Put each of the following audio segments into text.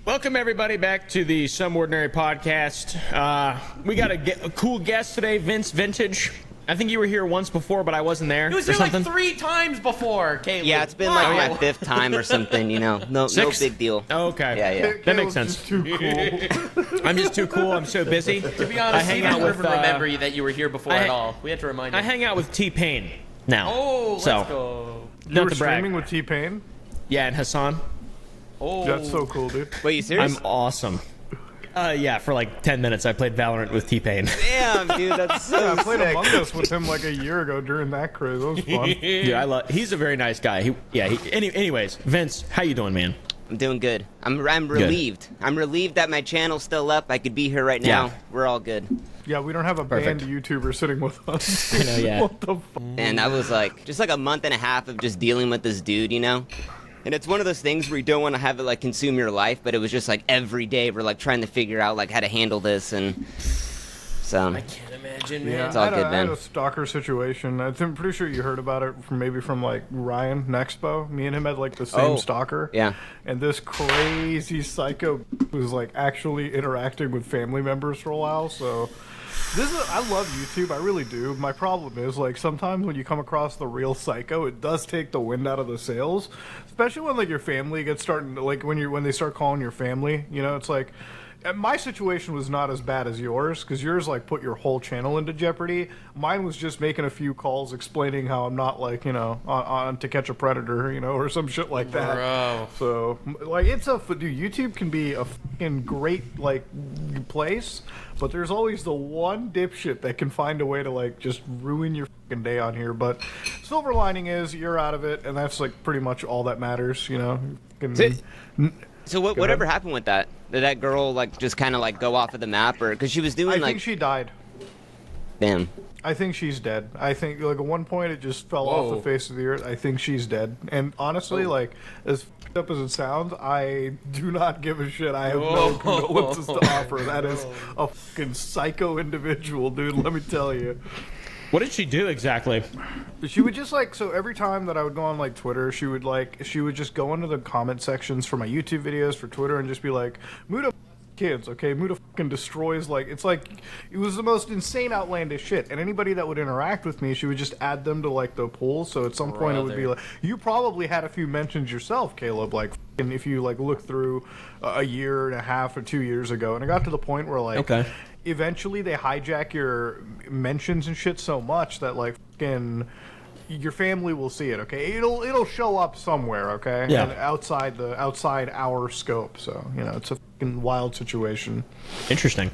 Welcome everybody back to the Some Ordinary podcast. We got a cool guest today, Vince Vintage. I think you were here once before, but I wasn't there. He was here like 3 times before, Caleb. Yeah, it's been like my 5th time or something, you know. No big deal. Oh, okay. Yeah. That makes sense. Just too cool. I'm just too cool. I'm so busy. To be honest, I don't even remember that you were here before at all. We had to remind you. I hang out with T-Pain now. Oh, let's so, go. You were to brag. streaming with T-Pain? Yeah, and Hassan. Oh, That's so cool, dude. Wait, you serious? I'm awesome. Yeah, for like 10 minutes I played Valorant with T-Pain. Damn, dude, that's so I played sick. Among Us with him like a year ago during that craze. That was fun. Dude, he's a very nice guy. Anyways, Vince, how you doing, man? I'm doing good. I'm relieved. I'm relieved that my channel's still up. I could be here right now. Yeah. We're all good. Yeah, we don't have a Perfect. banned YouTuber sitting with us. I know, yeah. What the fuck? And I was like, just like a month and a half of just dealing with this dude, you know? And it's one of those things where you don't want to have it like consume your life, but it was just like every day we're like trying to figure out like how to handle this, and so I can't imagine, man. Yeah, It's all I good, had man. a stalker situation. I'm pretty sure you heard about it from like Ryan Nexpo. Me and him had like the same stalker. yeah. And this crazy psycho was like actually interacting with family members for a while. So I love YouTube. I really do. My problem is like sometimes when you come across the real psycho, it does take the wind out of the sails. Especially when like your family gets starting like when they start calling your family. You know, it's like. And my situation was not as bad as yours, because yours, like, put your whole channel into jeopardy. Mine was just making a few calls explaining how I'm not, like, you know, on To Catch a Predator, you know, or some shit like that. Bro. So, like, dude, YouTube can be a fucking great, like, place, but there's always the one dipshit that can find a way to, like, just ruin your fucking day on here. But silver lining is you're out of it, and that's, like, pretty much all that matters, you know? So whatever happened with that? Did that girl like just kind of like go off of the map, or because she was doing I like? think she died. Damn. I think she's dead. I think, like, at one point it just fell off the face of the earth. I think she's dead. And honestly, like, as f***ed up as it sounds, I do not give a shit. I have no condolences to offer. That is a fucking psycho individual, dude, let me tell you. What did she do exactly? She would just, like, so every time that I would go on, like, Twitter, she would just go into the comment sections for my YouTube videos for Twitter and just be like, Muda kids, okay? Muda fucking destroys, like, it's like, it was the most insane, outlandish shit. And anybody that would interact with me, she would just add them to, like, the pool. So at some point it would be like, you probably had a few mentions yourself, Caleb, like, and if you, like, look through a year and a half or 2 years ago. And it got to the point where, like, okay. Eventually they hijack your mentions and shit so much that, like, fucking your family will see it, okay? It'll show up somewhere, okay? Yeah. And outside our scope. So, you know, it's a fucking wild situation. Interesting.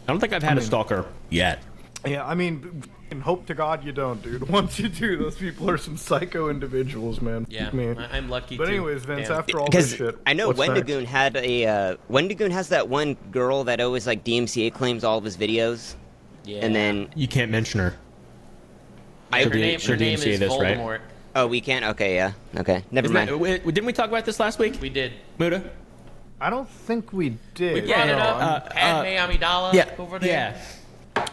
I don't think I've had a stalker yet. Yeah, I mean, and hope to God you don't, dude. Once you do, those people are some psycho individuals, man. Yeah, Me. I'm lucky. But too. anyways, Vince, Damn. after all this shit, I know what's next? Wendigoon had a Wendigoon has that one girl that always like DMCA claims all of his videos. Yeah. And then You can't mention her. her Should name, should her name DMCA is this, right? Voldemort. oh, we can't. Okay, yeah. Okay, never mind. Didn't we talk about this last week? We did. Muda? I don't think we did. We brought it No, up. Padme Amidala over there. Yeah.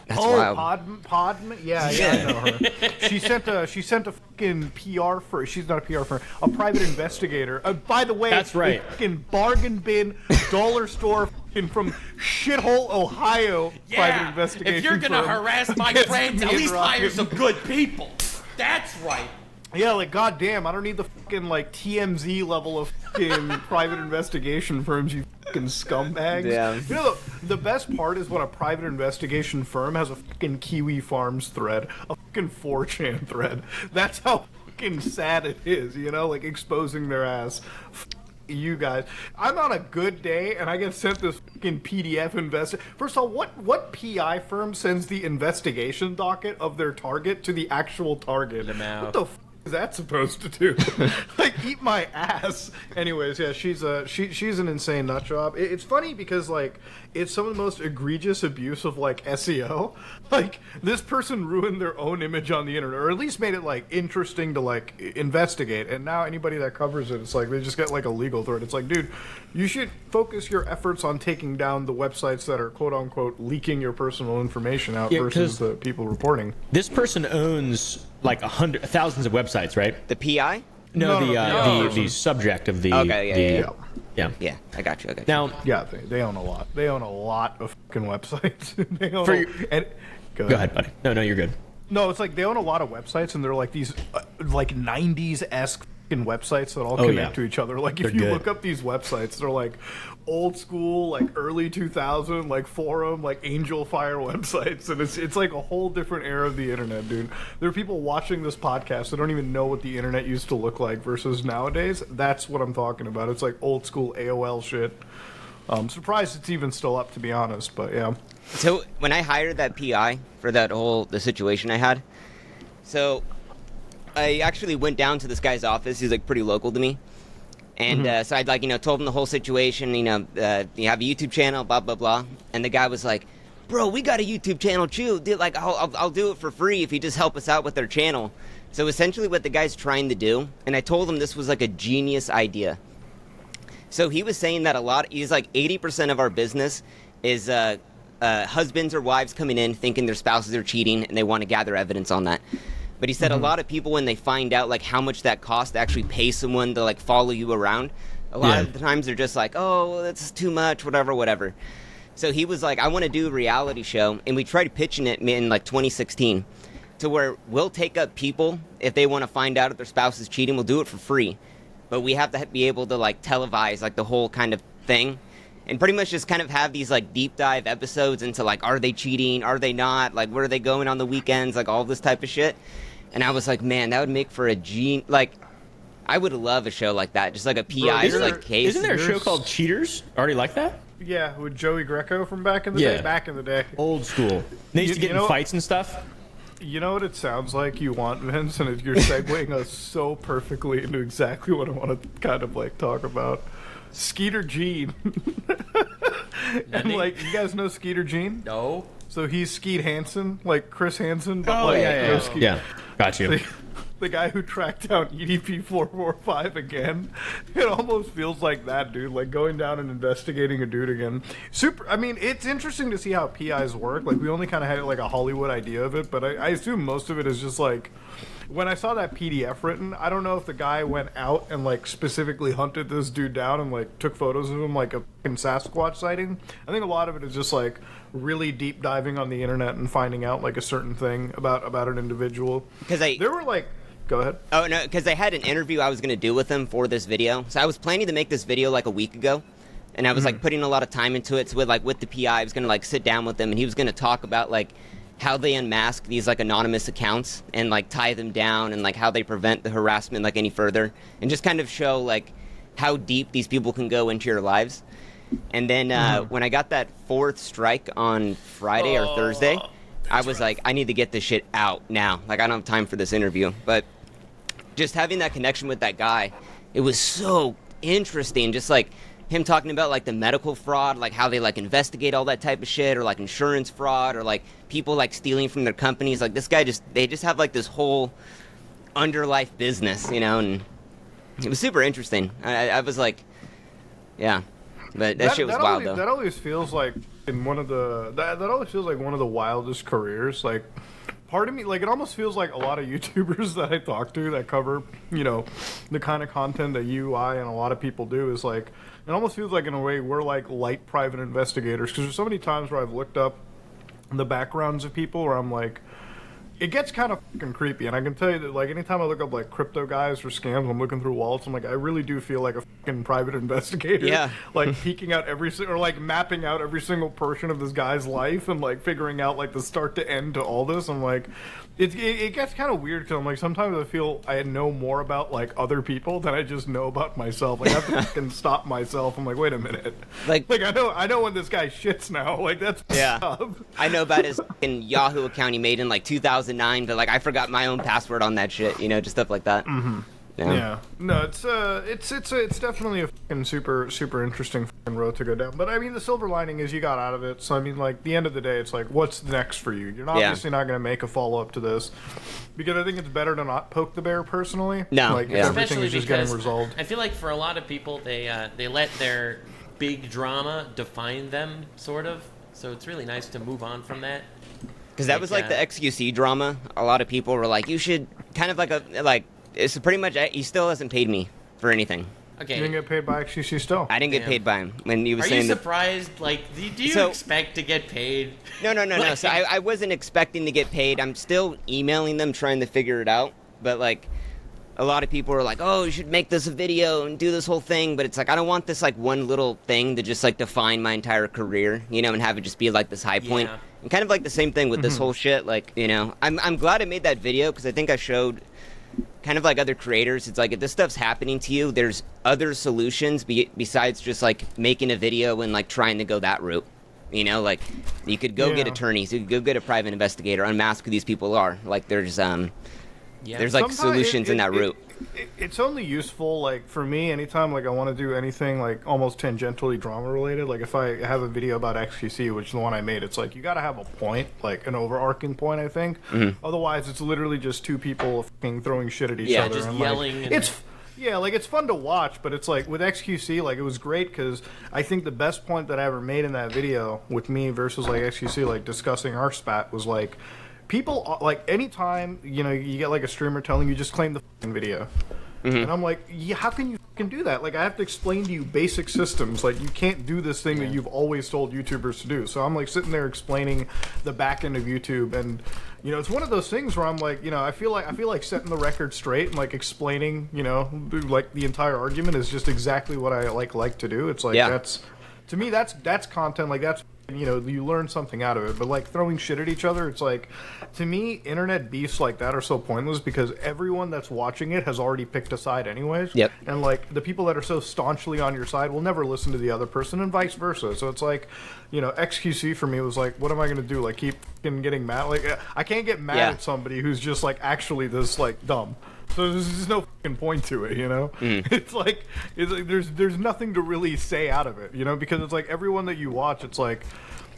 That's Oh, wild. Podman? Yeah, I know her. She sent a fucking PR firm. She's not a PR firm. A private investigator. By the way, That's right. A fucking bargain bin dollar store fucking from shithole Ohio. Private investigation. If you're gonna firm harass my against friends, me at and least Ryan. hire some good people. That's right. Yeah, like, goddamn, I don't need the fucking, like, TMZ level of fucking private investigation firms, you fucking scumbags. Yeah. You know, the best part is when a private investigation firm has a fucking Kiwi Farms thread, a fucking 4chan thread. That's how fucking sad it is, you know, like, exposing their ass. You guys, I'm on a good day and I get sent this fucking PDF First of all, what PI firm sends the investigation docket of their target to the actual target? What the is that supposed to do? Like, eat my ass. Anyways, yeah, she's an insane nut job. It's funny because, like, it's some of the most egregious abuse of, like, SEO. Like, this person ruined their own image on the internet, or at least made it, like, interesting to, like, investigate. And now anybody that covers it, it's like they just get, like, a legal threat. It's like, dude, you should focus your efforts on taking down the websites that are quote unquote leaking your personal information out versus the people reporting. This person owns like thousands of websites, right? The PI? No, No, the subject of the. Okay, yeah. Yeah. Yeah, I got you. Now, Yeah, they own a lot. They own a lot of fucking websites. They own go ahead, buddy. No, you're good. No, it's like they own a lot of websites, and they're like these like 90s-esque fucking websites that all Oh, connect yeah. to each other. Like if They're you good. look up these websites, they're like old school, like early 2000, like forum, like Angel Fire websites, and it's like a whole different era of the internet, dude. There are people watching this podcast that don't even know what the internet used to look like versus nowadays. That's what I'm talking about. It's like old school AOL shit. I'm surprised it's even still up, to be honest, but yeah. So when I hired that PI for the situation I had, so I actually went down to this guy's office. He's like pretty local to me. And so I'd like, told him the whole situation, you have a YouTube channel, blah, blah, blah. And the guy was like, bro, we got a YouTube channel too. Dude, like, I'll do it for free if you just help us out with our channel. So essentially what the guy's trying to do, and I told him this was like a genius idea. So he was saying that he's like 80% of our business is husbands or wives coming in thinking their spouses are cheating and they want to gather evidence on that. But he said a lot of people, when they find out like how much that costs to actually pay someone to like follow you around, a lot of the times they're just like, oh, that's too much, whatever. So he was like, I want to do a reality show, and we tried pitching it in like 2016 to where we'll take up people if they want to find out if their spouse is cheating. We'll do it for free, but we have to be able to like televise like the whole kind of thing. And pretty much just kind of have these like deep dive episodes into like, are they cheating? Are they not? Like, where are they going on the weekends? Like all this type of shit. And I was like, man, that would make for like, I would love a show like that. Just like a PI's like case. Isn't there a show called Cheaters? Already like that? Yeah, with Joey Greco from back in the day. Back in the day. Old school. They used to get in fights and stuff. You know what it sounds like you want, Vince? And you're segueing us so perfectly into exactly what I want to kind of like talk about. Skeeter Gene. And like, you guys know Skeeter Gene? No. So he's Skeet Hansen, like Chris Hansen. But Yeah. Got you. The guy who tracked down EDP 445 again. It almost feels like that, dude. Like going down and investigating a dude again. I mean, it's interesting to see how PIs work. Like we only kind of had like a Hollywood idea of it, but I assume most of it is just like. When I saw that PDF written, I don't know if the guy went out and like specifically hunted this dude down and like took photos of him like a fucking Sasquatch sighting. I think a lot of it is just like really deep diving on the internet and finding out like a certain thing about an individual. Because there were like, go ahead. Oh no, because I had an interview I was going to do with him for this video. So I was planning to make this video like a week ago, and I was like putting a lot of time into it. So with the PI, I was going to like sit down with him, and he was going to talk about like how they unmask these like anonymous accounts and like tie them down, and like how they prevent the harassment like any further, and just kind of show like how deep these people can go into your lives. And then when I got that fourth strike on Friday or Thursday, I was like, I need to get this shit out now. Like I don't have time for this interview. But just having that connection with that guy, it was so interesting. Just like him talking about like the medical fraud, like how they like investigate all that type of shit, or like insurance fraud, or like people like stealing from their companies. Like this guy they just have like this whole underlife business, and it was super interesting. I was like, yeah, but that shit was wild though. That always feels like one of the wildest careers. Like part of me, like it almost feels like a lot of YouTubers that I talk to that cover, the kind of content that you, I, and a lot of people do is like. It almost feels like, in a way, we're like light private investigators, because there's so many times where I've looked up the backgrounds of people where I'm like, it gets kind of fucking creepy. And I can tell you that, like, anytime I look up like crypto guys or scams, I'm looking through wallets, I'm like, I really do feel like a fucking private investigator. Yeah. Like peeking out or like mapping out every single portion of this guy's life and like figuring out like the start to end to all this. I'm like, it gets kind of weird, because I'm like, sometimes I feel I know more about like other people than I just know about myself. Like I have to fucking stop myself. I'm like, wait a minute. Like I know when this guy shits now. Like that's up. I know about his fucking Yahoo account he made in like 2009, but like I forgot my own password on that shit. Just stuff like that. Yeah. No, it's definitely a fucking super interesting fucking road to go down. But I mean, the silver lining is you got out of it. So I mean, like the end of the day, it's like, what's next for you? You're obviously not going to make a follow up to this, because I think it's better to not poke the bear personally. No, like if everything Especially is just because getting resolved. I feel like for a lot of people, they let their big drama define them, sort of. So it's really nice to move on from that. Because that was like the XQC drama. A lot of people were like, you should kind of it's pretty much, he still hasn't paid me for anything. Okay. You didn't get paid by XQC still. I didn't get Damn. paid by him when he was Are saying you that. surprised? Like, do you So- expect to get paid? No. So I wasn't expecting to get paid. I'm still emailing them trying to figure it out. But like, a lot of people are like, "Oh, you should make this a video and do this whole thing." But it's like I don't want this like one little thing to just like define my entire career, you know, and have it just be like this high point. Yeah. And kind of like the same thing with this whole shit. Like, you know, I'm glad I made that video because I think I showed kind of like other creators. It's like if this stuff's happening to you, there's other solutions besides just like making a video and like trying to go that route. You know, like you could go get attorneys, you could go get a private investigator, unmask who these people are. Like there's Yeah. there's like Sometimes solutions in that route. It's only useful, like, for me, anytime, like, I want to do anything, like, almost tangentially drama-related. Like, if I have a video about XQC, which is the one I made, it's like, you gotta have a point, like, an overarching point, I think. Otherwise, it's literally just two people fucking throwing shit at each other. just and, yelling Like, and- it's fun to watch, but it's like, with XQC, like, it was great, because I think the best point that I ever made in that video, with me versus, like, XQC, like, discussing our spat, was, like, people, like, anytime, you know, you get, like, a streamer telling you just claim the fucking video. And I'm like, yeah, how can you fucking do that? Like, I have to explain to you basic systems. Like, you can't do this thing that you've always told YouTubers to do. So I'm, like, sitting there explaining the back end of YouTube. And, you know, it's one of those things where I'm like, you know, I feel like setting the record straight and, like, explaining, you know, like, the entire argument is just exactly what I, like to do. It's like, that's, to me, that's content. Like, that's, you know, you learn something out of it. But like throwing shit at each other, it's like, to me, internet beefs like that are so pointless because everyone that's watching it has already picked a side anyways. Yep. And like the people that are so staunchly on your side will never listen to the other person and vice versa. So it's like, you know, XQC for me was like, what am I gonna do? Like keep fucking getting mad? Like I can't get mad at somebody who's just like actually this like dumb. So there's just no fucking point to it, you know? It's like there's nothing to really say out of it, you know? Because it's like everyone that you watch, it's like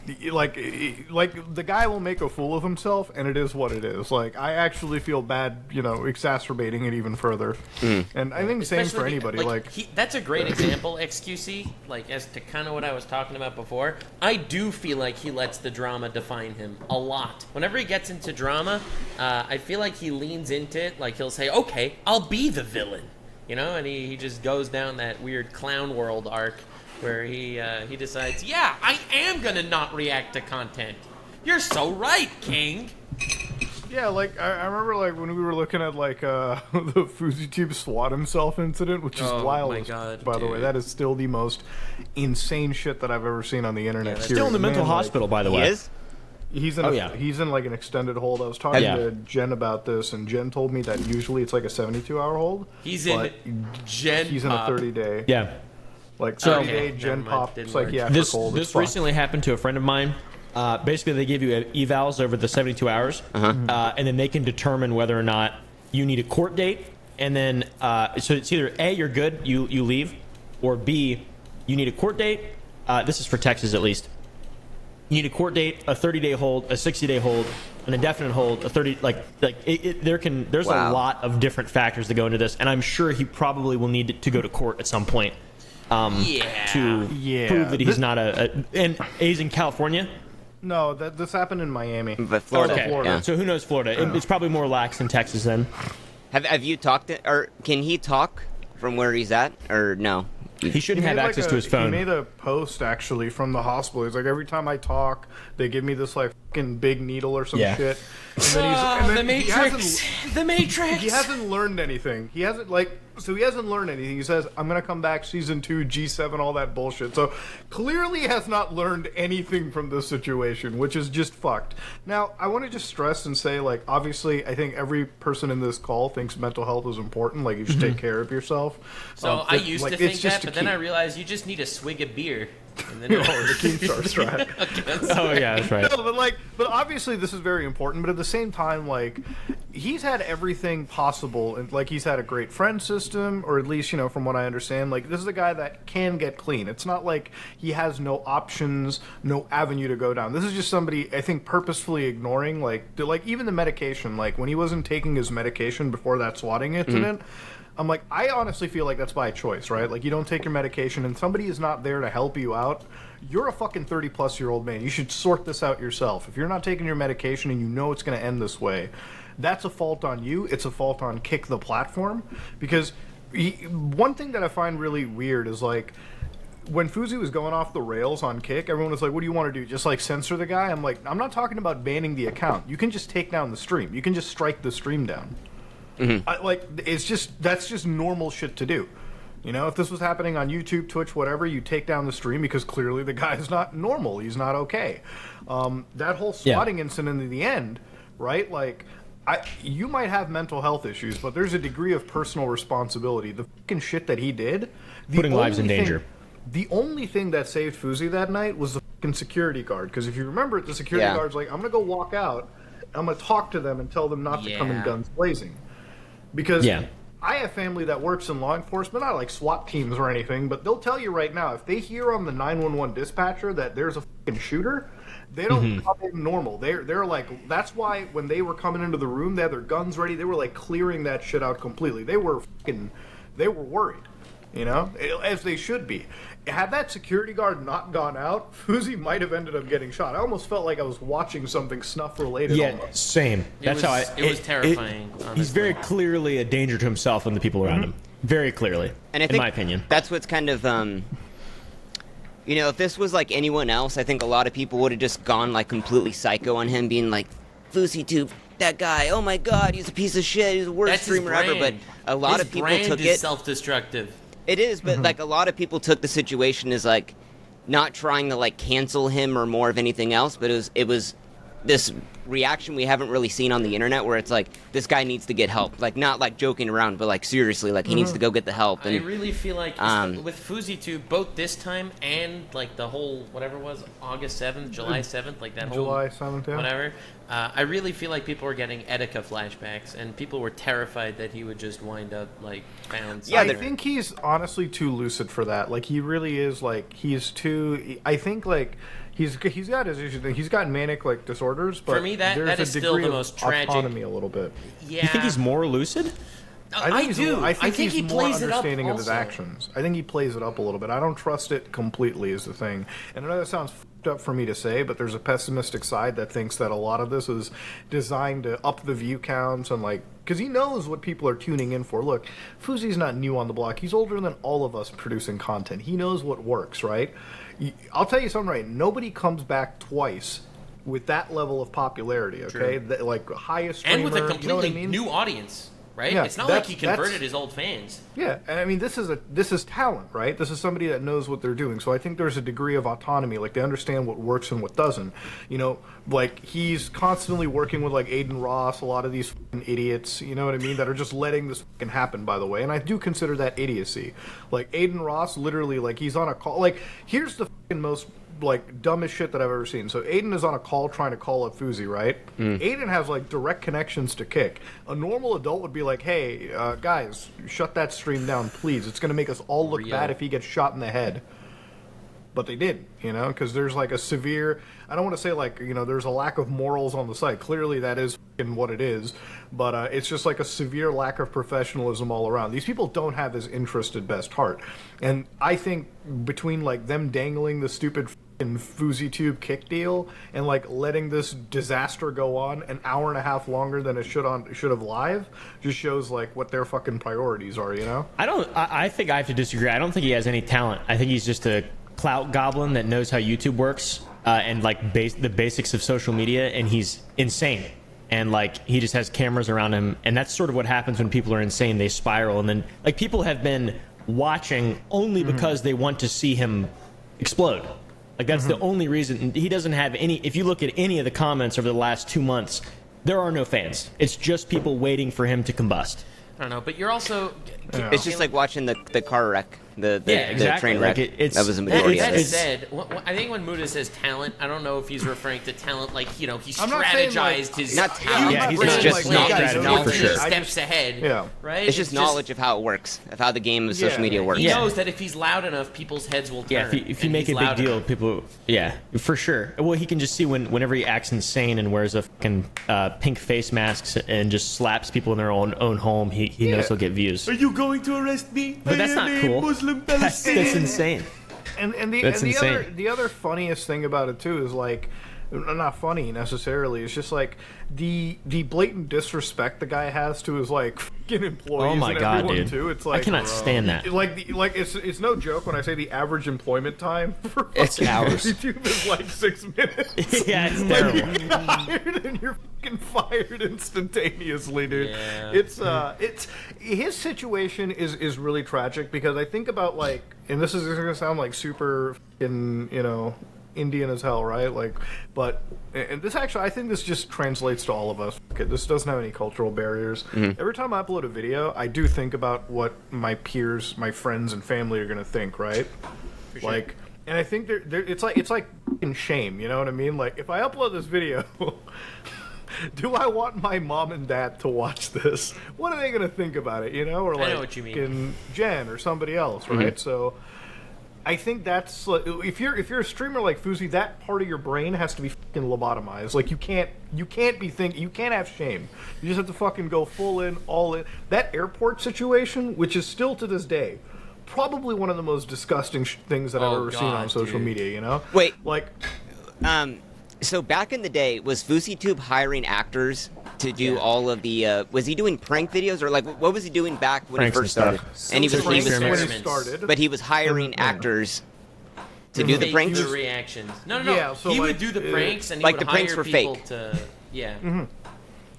the guy will make a fool of himself, and it is what it is. Like, I actually feel bad, you know, exacerbating it even further. And I think same for anybody. That's a great example, XQC. Like, as to kind of what I was talking about before, I do feel like he lets the drama define him a lot. Whenever he gets into drama, I feel like he leans into it. Like, he'll say, okay, I'll be the villain. You know, and he just goes down that weird clown world arc where he decides, yeah, I am gonna not react to content. You're so right, King. Yeah, like I remember like when we were looking at like the FouseyTube swat himself incident, which is wild. My God, by the way, dude. that is still the most insane shit that I've ever seen on the internet. that's Still in the mental Man, like, hospital, by the way. He is? He's in he's in like an extended hold. I was talking to Jen about this, and Jen told me that usually it's like a 72-hour hold. He's in Gen He's in a 30-day. Yeah. Like So- 30-day Okay, Gen never mind, Pop didn't psychiatric This hold. It's this fucked. recently happened to a friend of mine. Basically, they give you evals over the 72 hours, and then they can determine whether or not you need a court date. And then, so it's either A, you're good, you leave, or B, you need a court date. This is for Texas at least. You need a court date, a 30-day hold, a 60-day hold, an indefinite hold, a 30 there's a lot of different factors that go into this, and I'm sure he probably will need to go to court at some point to prove that he's not and he's in California. No, this happened in Miami. But Florida. Okay, Yeah. so who knows Florida? It's probably more lax than Texas then. Have you talked to, or can he talk from where he's at, or no? He shouldn't have made, access like, to his phone. He made a post actually from the hospital. He's like, every time I talk, they give me this like fucking big needle or some shit. And then The Matrix. He hasn't learned anything. He hasn't learned anything. He says, I'm gonna come back season 2, G7, all that bullshit. So clearly has not learned anything from this situation, which is just fucked. Now, I want to just stress and say, like, obviously, I think every person in this call thinks mental health is important. Like, you should take care of yourself. So I used to think that, but then I realized you just need a swig of beer. And then the Keemstar strat. Oh yeah, that's right. No, but obviously this is very important. But at the same time, like, he's had everything possible, and like he's had a great friend system, or at least, you know, from what I understand, like this is a guy that can get clean. It's not like he has no options, no avenue to go down. This is just somebody, I think, purposefully ignoring like even the medication. Like when he wasn't taking his medication before that swatting incident. I'm like, I honestly feel like that's by choice, right? Like, you don't take your medication and somebody is not there to help you out. You're a fucking 30-plus-year-old man. You should sort this out yourself. If you're not taking your medication and you know it's going to end this way, that's a fault on you. It's a fault on Kick the platform. Because one thing that I find really weird is like when Fousey was going off the rails on Kick, everyone was like, what do you want to do? Just like censor the guy? I'm like, I'm not talking about banning the account. You can just take down the stream. You can just strike the stream down. That's just normal shit to do. You know, if this was happening on YouTube, Twitch, whatever, you take down the stream because clearly the guy's not normal. He's not okay. That whole swatting incident in the end, right? Like, you might have mental health issues, but there's a degree of personal responsibility. The fucking shit that he did, putting lives in danger. The only thing that saved Fousey that night was the fucking security guard. Because if you remember it, the security guard's like, I'm gonna go walk out. I'm gonna talk to them and tell them not to come in guns blazing. Because I have family that works in law enforcement, not like SWAT teams or anything, but they'll tell you right now, if they hear on the 911 dispatcher that there's a fucking shooter, they don't come in normal. They're like, that's why when they were coming into the room, they had their guns ready. They were like clearing that shit out completely. They were worried, you know, as they should be. Had that security guard not gone out, Fousey might have ended up getting shot. I almost felt like I was watching something snuff related. Yeah, almost. same. That's how it was terrifying. He's very clearly a danger to himself and the people around him. Very clearly, and I think in my opinion. That's what's kind of, you know, if this was like anyone else, I think a lot of people would have just gone like completely psycho on him, being like, FouseyTube, that guy, oh my god, he's a piece of shit, he's the worst streamer ever. But a lot of people took it self-destructive. It is, but like a lot of people took the situation as like not trying to like cancel him or more of anything else, but it was this reaction we haven't really seen on the internet where it's like, this guy needs to get help, like not like joking around, but like seriously, like he needs to go get the help. And I really feel like with FouseyTube, both this time and like the whole whatever it was, August 7th, July 7th, like that whole July 7th, yeah. whatever. I really feel like people were getting Etika flashbacks, and people were terrified that he would just wind up like found. Yeah, I think he's honestly too lucid for that. Like he really is. Like he's too. I think like he's got his issues. He's got manic like disorders. But for me, that is still the most tragic. Autonomy a little bit. Yeah. You think he's more lucid? I do. I think he he's more plays it up understanding of his also. actions. I think he plays it up a little bit. I don't trust it completely is the thing. And I know that sounds fucked up for me to say, but there's a pessimistic side that thinks that a lot of this is designed to up the view counts and like, because he knows what people are tuning in for. Look, Fousey's not new on the block. He's older than all of us producing content. He knows what works, right? I'll tell you something, right? Nobody comes back twice with that level of popularity, okay? Like highest streamer, And with a completely you know what I mean? new audience. Right? Yeah, it's not like he converted his old fans. Yeah, and I mean this is talent, right? This is somebody that knows what they're doing. So I think there's a degree of autonomy, like they understand what works and what doesn't. You know, like he's constantly working with like Aiden Ross, a lot of these fucking idiots, you know what I mean, that are just letting this fucking happen, by the way. And I do consider that idiocy. Like Aiden Ross, literally, like he's on a call. Like here's the fucking most like dumbest shit that I've ever seen. So Aiden is on a call trying to call up Fousey, right? Aiden has like direct connections to Kick. A normal adult would be like, hey, guys, shut that stream down, please. It's going to make us all look bad if he gets shot in the head. But they didn't, you know, because there's like a severe, I don't want to say like, you know, there's a lack of morals on the site. Clearly that is what it is. But it's just like a severe lack of professionalism all around. These people don't have his interest at best heart. And I think between like them dangling the stupid FouseyTube Kick deal and like letting this disaster go on an hour and a half longer than it should have live just shows like what their fucking priorities are, you know? I think I have to disagree. I don't think he has any talent. I think he's just a clout goblin that knows how YouTube works and like the basics of social media, and he's insane. And like he just has cameras around him, and that's sort of what happens when people are insane. They spiral, and then like people have been watching only because they want to see him explode. Like that's the only reason. He doesn't have any. If you look at any of the comments over the last 2 months, there are no fans. It's just people waiting for him to combust. I don't know, but you're also. It's just like watching the car wreck, the train wreck. Like that was a majority of That it. said, I think when Muda says talent, I don't know if he's referring to talent like, you know, he I'm not saying, like, strategized his. not talent. Yeah, he's It's just knowledge for sure. Steps ahead. Yeah. Right. It's just knowledge of how it works, of how the game of social media works. He knows that if he's loud enough, people's heads will turn. Yeah, if you make a big deal, people. Yeah, for sure. Well, he can just see whenever he acts insane and wears a fucking pink face masks and just slaps people in their own home. He knows he'll get views. Are you going to arrest me? But that's not cool. Muslim That's insane. The other funniest thing about it too is like, not funny necessarily. It's just like the blatant disrespect the guy has to his like employees Oh my and God, everyone dude. too. It's like I cannot stand that. It's no joke when I say the average employment time for It's fucking hours. YouTube is like 6 minutes. Yeah, it's Like, terrible. you get hired and you're fucking fired instantaneously, dude. Yeah. It's his situation is really tragic because I think about like, and this is gonna sound like super fucking, Indian as hell, right? Like, but and this actually, I think this just translates to all of us. Okay, this doesn't have any cultural barriers. Every time I upload a video, I do think about what my peers, my friends, and family are gonna think, right? Like, and I think it's like fucking shame. You know what I mean? Like, if I upload this video. Do I want my mom and dad to watch this? What are they gonna think about it? Or like I know what you mean. fucking Jen or somebody else, right? So, I think that's if you're a streamer like Fousey, that part of your brain has to be fucking lobotomized. Like you can't have shame. You just have to fucking go full in, all in. That airport situation, which is still to this day, probably one of the most disgusting things that I've Oh, ever seen God, on social dude. media. Wait. like. So back in the day, was FouseyTube hiring actors to do all of the? Was he doing prank videos or like what was he doing back when Pranks he and first started? stuff. And he was, Pranks when experiments. he started. but he was hiring actors to do the Fake pranks. the reactions. No. Yeah, so, he would like, do the pranks and he like would the pranks hire were people fake. to. Yeah.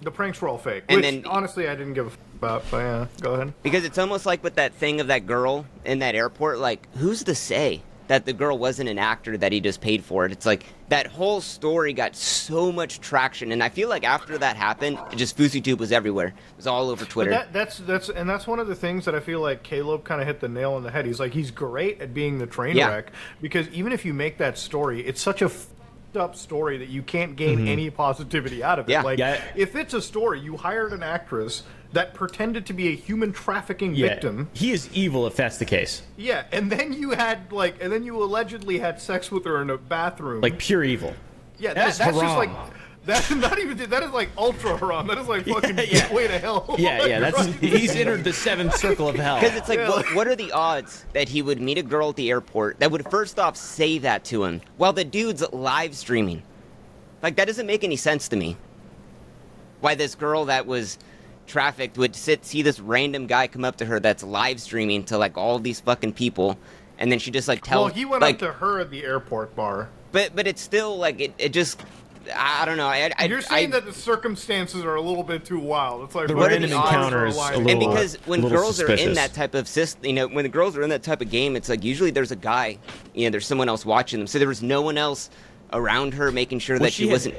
The pranks were all fake. And Which, then- honestly, I didn't give a about. But yeah, go ahead. Because it's almost like with that thing of that girl in that airport. Like, who's to say that the girl wasn't an actor that he just paid for it? It's like that whole story got so much traction, and I feel like after that happened, just FouseyTube was everywhere. It was all over Twitter. But that's one of the things that I feel like Caleb kind of hit the nail on the head. He's great at being the train Yeah. wreck because even if you make that story, it's such a up story that you can't gain any positivity out of it. Yeah. Like Yeah. if it's a story, you hired an actress that pretended to be a human trafficking victim. He is evil if that's the case. Yeah, and then you allegedly had sex with her in a bathroom. Like pure evil. yeah, that is that's just haram. like that's not even that is like ultra haram. That is like fucking yeah. way to hell. Yeah, that's Right? he's entered the seventh circle of hell. Because it's like, Yeah. what are the odds that he would meet a girl at the airport that would first off say that to him while the dude's live streaming? Like, that doesn't make any sense to me. Why this girl that was trafficked would see this random guy come up to her that's live streaming to like all these fucking people, and then she just like tells. Well, he went like, up to her at the airport bar. but it's still like it just. I don't know. You're saying that the circumstances are a little bit too wild. It's like The what random if the odds encounter are is a aligned? little- and because when little girls are in suspicious. that type of when the girls are in that type of game, it's like usually there's a guy, there's someone else watching them. So there was no one else around her making sure that she wasn't,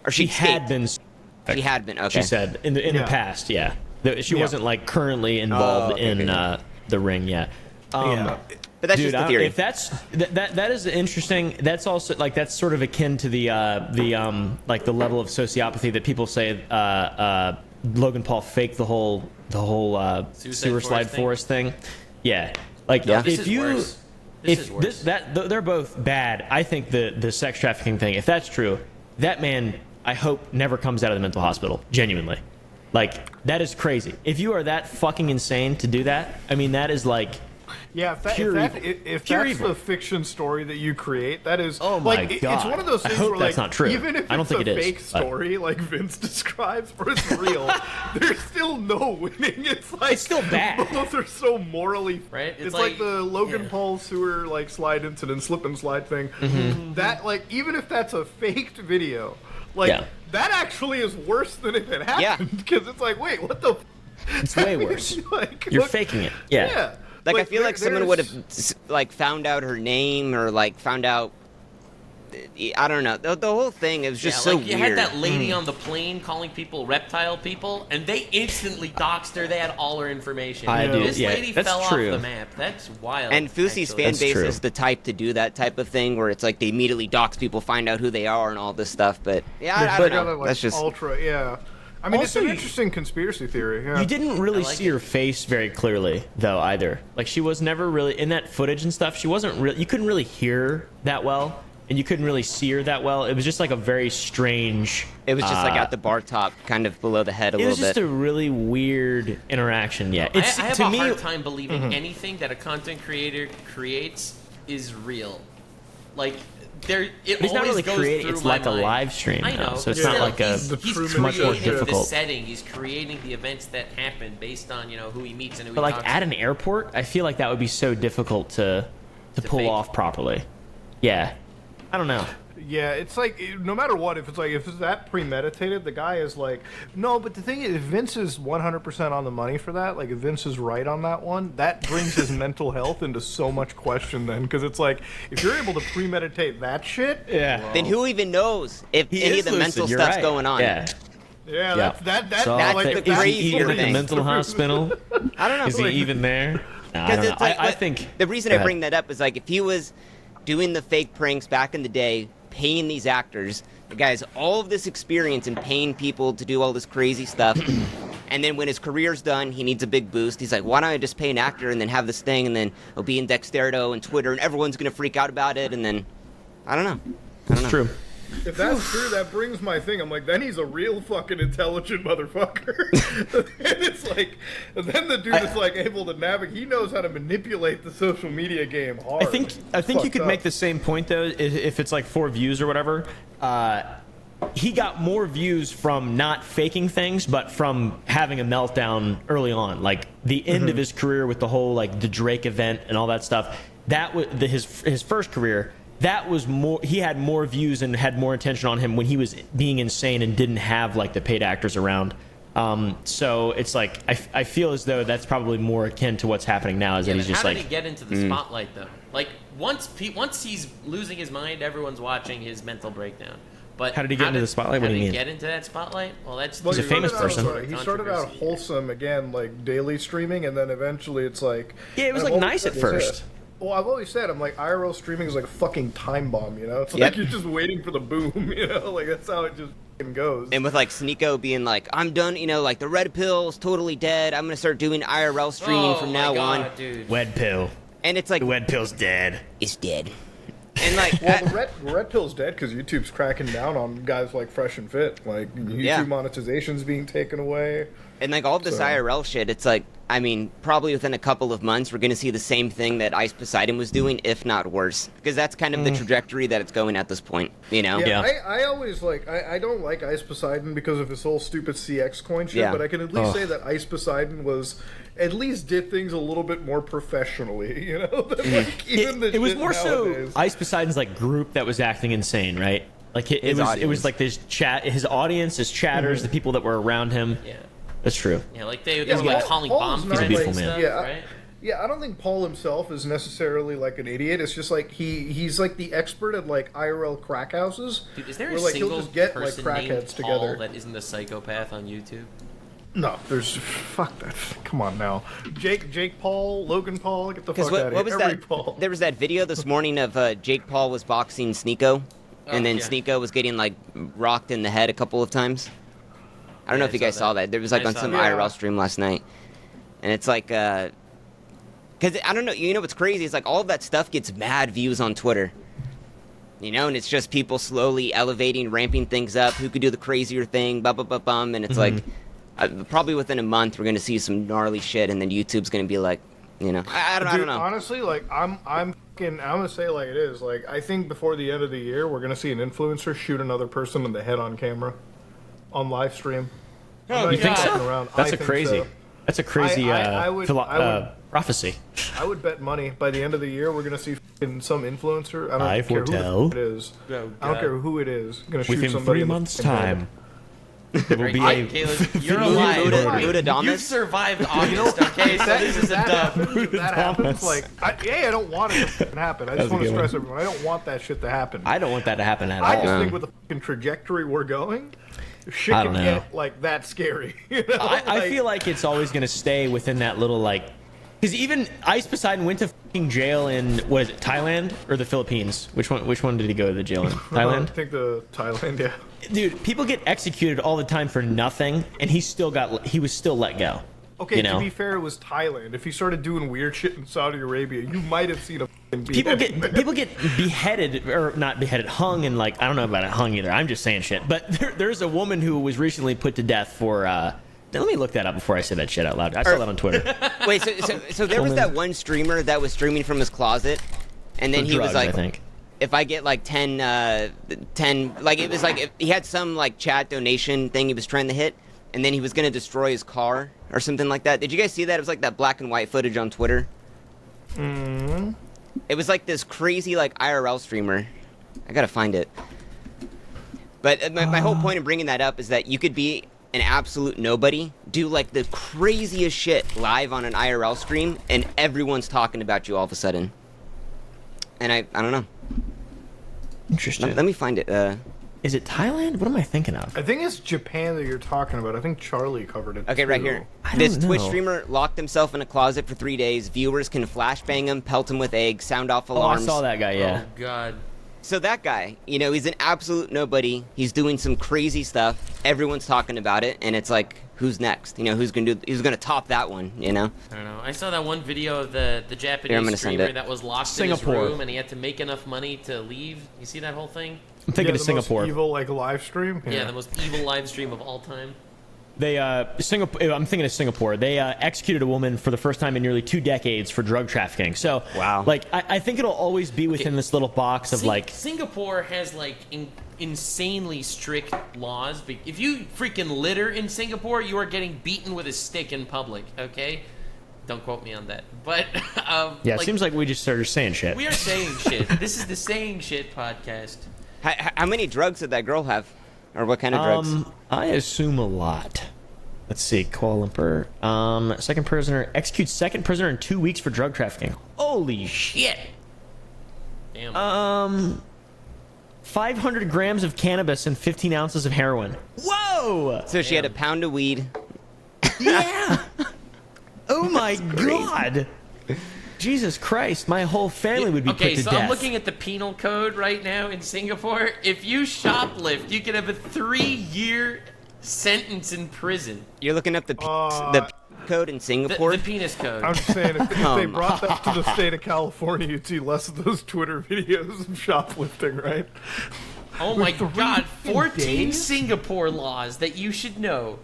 or She had escaped. been. She had been. Okay. She said in the Yeah. past, yeah. She Yeah. wasn't like currently involved okay, in okay. The ring, yeah. Yeah. But that's Dude, just the theory. if that's that is interesting. That's also like that's sort of akin to the like the level of sociopathy that people say Logan Paul faked the whole sewer slide forest thing. Yeah, like Yeah. This if is you worse. This is if worse. they're both bad. I think the sex trafficking thing, if that's true, that man I hope never comes out of the mental hospital. Genuinely, like that is crazy. If you are that fucking insane to do that, I mean that is like. Yeah, if Pure evil. if Pure that's evil. the fiction story that you create, that is Oh my like it's God. one of those I things hope where that's like not true. even if I don't it's think a it is, fake but- story like Vince describes or it's real, there's still no winning. It's like It's still bad. Both are so morally Right? It's, It's like, like- the Logan yeah. Paul sewer like slide incident, slip and slide thing. That like even if that's a faked video, like Yeah. that actually is worse than if it Yeah. happened because it's like wait, what the. It's way worse. Like, You're look- faking it. Yeah. Yeah. Like I feel like someone would there's- have like found out her name or like found out. I don't know. The whole thing is just so like you weird. had that lady on the plane calling people reptile people, and they instantly doxed her. They had all her information. I do, This yeah, lady that's fell true. off the map. That's wild. And Fousey's actually. fan That's base true. is the type to do that type of thing, where it's like they immediately dox people, find out who they are, and all this stuff. But yeah, I But don't know. like, That's just ultra. Yeah, I mean, Also, it's an you- interesting conspiracy theory. Yeah. You didn't really I like see it. her face very clearly, though, either. Like, she was never really, in that footage and stuff, she wasn't really, you couldn't really hear her that well, and you couldn't really see her that well. It was just like a very strange. it was just like at the bar top, kind of below the head a It little was just bit. a really weird interaction, yeah. It's, I have to a me, hard time believing anything that a content creator creates is real. Like, there. It But he's not always really goes creating. through It's my like a mind. live stream, I know, though, so but it's not still, like a. he's Truman much more creating difficult. the setting. He's creating the events that happen based on who he meets and who But he like talks at to. an airport, I feel like that would be so difficult to pull fake. off properly. Yeah, I don't know. Yeah, it's like no matter what, if it's that premeditated, the guy is like, no. But the thing is, if Vince is 100% on the money for that, like if Vince is right on that one, that brings his mental health into so much question. Then, because it's like if you're able to premeditate that shit, Yeah. Then who even knows if He any is of the lucid, mental you're stuff's right. going on? Yeah. yeah, Yeah. that's So That's like the if that's crazy even in the thing. mental hospital? I don't know. Is he even there? No, I don't know. it's like, I think the reason Go I ahead. bring that up is like if he was doing the fake pranks back in the day, paying these actors, the guy has all of this experience in paying people to do all this crazy stuff, and then when his career's done, he needs a big boost. He's like, why don't I just pay an actor and then have this thing, and then it'll be in Dexterito and Twitter, and everyone's gonna freak out about it, and then I don't know. It's true. If that's true, that brings my thing. I'm like, then he's a real fucking intelligent motherfucker. And it's like, and then the dude is like able to navigate. He knows how to manipulate the social media game hard. I think you could make the same point though if it's like 4 views or whatever. He got more views from not faking things, but from having a meltdown early on, like the end of his career with the whole like the Drake event and all that stuff. That was his first career. That was more. He had more views and had more attention on him when he was being insane and didn't have like the paid actors around. So it's like I feel as though that's probably more akin to what's happening now. Is that he's But just how like did he get into the spotlight though? Like once he's losing his mind, everyone's watching his mental breakdown. But How did he get into the spotlight? What How do you did he mean? get into that spotlight? Well, that's He's a he famous started out- person. He started out Controversy. wholesome again, like daily streaming, and then eventually it's like Yeah, it was I've like always nice said at this, first. Well, I've always said I'm like IRL streaming is like a fucking time bomb, you know? It's Yep. like you're just waiting for the boom, you know? Like that's how it just fucking goes. And with like Sneeko being like, I'm done, like the red pill's totally dead. I'm gonna start doing IRL streaming from now on. dude. Wed pill. And it's like The wed pill's dead. it's dead. And like Well, the red pill's dead because YouTube's cracking down on guys like Fresh and Fit. Like YouTube Yeah. monetization's being taken away. And like all this So- IRL shit, it's like, I mean, probably within a couple of months, we're gonna see the same thing that Ice Poseidon was doing, if not worse, because that's kind of the trajectory that it's going at this point. Yeah, Yeah. I always like I don't like Ice Poseidon because of his whole stupid CX coin shit, Yeah. but I can at least say that Ice Poseidon was at least did things a little bit more professionally, you know? Than, like, even the It was shit more nowadays. so Ice Poseidon's like group that was acting insane, right? Like it His was audience. like his his audience, his chatters, the people that were around him. Yeah. That's true. Yeah, like they Yeah, were like Paul- calling Paul bomb is threats not and beautiful man. stuff, Yeah, right? Yeah, I don't think Paul himself is necessarily like an idiot. It's just like he's like the expert at like IRL crack houses. Dude, is there where, a like, he'll single just get like person named crackheads Paul together. that isn't a psychopath on YouTube? No, there's fuck that. Come on now, Jake Paul, Logan Paul, get the fuck Because out of what here. was Every that? Paul. There was that video this morning of Jake Paul was boxing Sneeko, and then yeah. Sneeko was getting like rocked in the head a couple of times. I don't know Yeah, if you I guys saw saw that. that. There was like I on saw some that. IRL stream last night, and it's like, because I don't know, what's crazy? It's like all of that stuff gets mad views on Twitter. And it's just people slowly elevating, ramping things up. Who could do the crazier thing? Bum. And it's like, probably within a month, we're going to see some gnarly shit, and then YouTube's going to be like, I don't Dude, know. honestly, like I'm gonna say it like it is. Like I think before the end of the year, we're gonna see an influencer shoot another person in the head on camera, on live stream. Oh, You think God. so? Around. That's I a think crazy. so. That's a crazy I would- prophecy. I would bet money by the end of the year we're gonna see some influencer. I don't I care foretell. who it is. Oh, I don't God. care who it is. Gonna shoot Within somebody 3 in the months' fucking head. time, there will be a. Caleb, you're Muda- alive. Muda Damas? You've survived August, okay? So this is a dub. If that happens, Thomas. like, I don't want it to fucking happen. I That just was a want to good stress one. everyone. I don't want that shit to happen. I don't want that to happen at I all. just think with the fucking trajectory we're going, shit I can don't know. get like that scary. You know? I feel like it's always going to stay within that little like, because even Ice Poseidon went to fucking jail in was it Thailand or the Philippines? Which one did he go to the jail in? I Thailand. think the Thailand, yeah. Dude, people get executed all the time for nothing, and he was still let go. Okay, You know? to be fair, it was Thailand. If he started doing weird shit in Saudi Arabia, you might have seen a fucking People beheading there. get beheaded or not beheaded, hung, and like I don't know about it hung either. I'm just saying shit. But there's a woman who was recently put to death for. Let me look that up before I say that shit out loud. I saw that on Twitter. Wait, so there was that one streamer that was streaming from his closet, and then For he drugs, was like, I think. if I get like 10, like it was like if he had some like chat donation thing he was trying to hit, and then he was gonna destroy his car or something like that. Did you guys see that? It was like that black and white footage on Twitter. Mm-hmm. It was like this crazy like IRL streamer. I gotta find it. But my whole point of bringing that up is that you could be an absolute nobody, do like the craziest shit live on an IRL stream, and everyone's talking about you all of a sudden. And I don't know. Interesting. Let me find it. Is it Thailand? What am I thinking of? I think it's Japan that you're talking about. I think Charlie covered it. Okay, right too. here. I This don't Twitch know. streamer locked himself in a closet for 3 days. Viewers can flashbang him, pelt him with eggs, sound off Oh, I alarms. saw that guy. Yeah. Oh God. So that guy, you know, he's an absolute nobody. He's doing some crazy stuff. Everyone's talking about it, and it's like, who's next? You know, who's gonna top that one? You know? I don't know. I saw that one video of the Here, I'm Japanese gonna send streamer it. that was lost in Singapore. his room, and he had to make enough money to leave. You see that whole thing? I'm thinking Yeah, of the most Singapore. evil like live stream. Yeah, the most evil live stream of all time. They Singapore. I'm thinking of Singapore. They executed a woman for the first time in nearly 2 decades for drug trafficking. So, Wow. like, I think it'll always be within this little box of like. Singapore has like insanely strict laws. If you freaking litter in Singapore, you are getting beaten with a stick in public. Okay, don't quote me on that. But Yeah, it seems like we just started saying shit. we are saying shit. This is the saying shit podcast. How many drugs did that girl have? Or what kind of drugs? I assume a lot. Let's see, Kuala Lumpur. Second prisoner executes second prisoner in 2 weeks for drug trafficking. Holy shit! Damn. 500 grams of cannabis and 15 ounces of heroin. Whoa! So she had a pound of weed. Yeah. Oh my god. Jesus Christ, my whole family would be put Okay, to so death. I'm looking at the penal code right now in Singapore. If you shoplift, you can have a 3-year sentence in prison. You're looking up the code in The, Singapore. the penis code. I'm just saying, if they brought that to the state of California, you'd see less of those Twitter videos of shoplifting, right? Oh my With 3 god, 14 days? Singapore laws that you should know.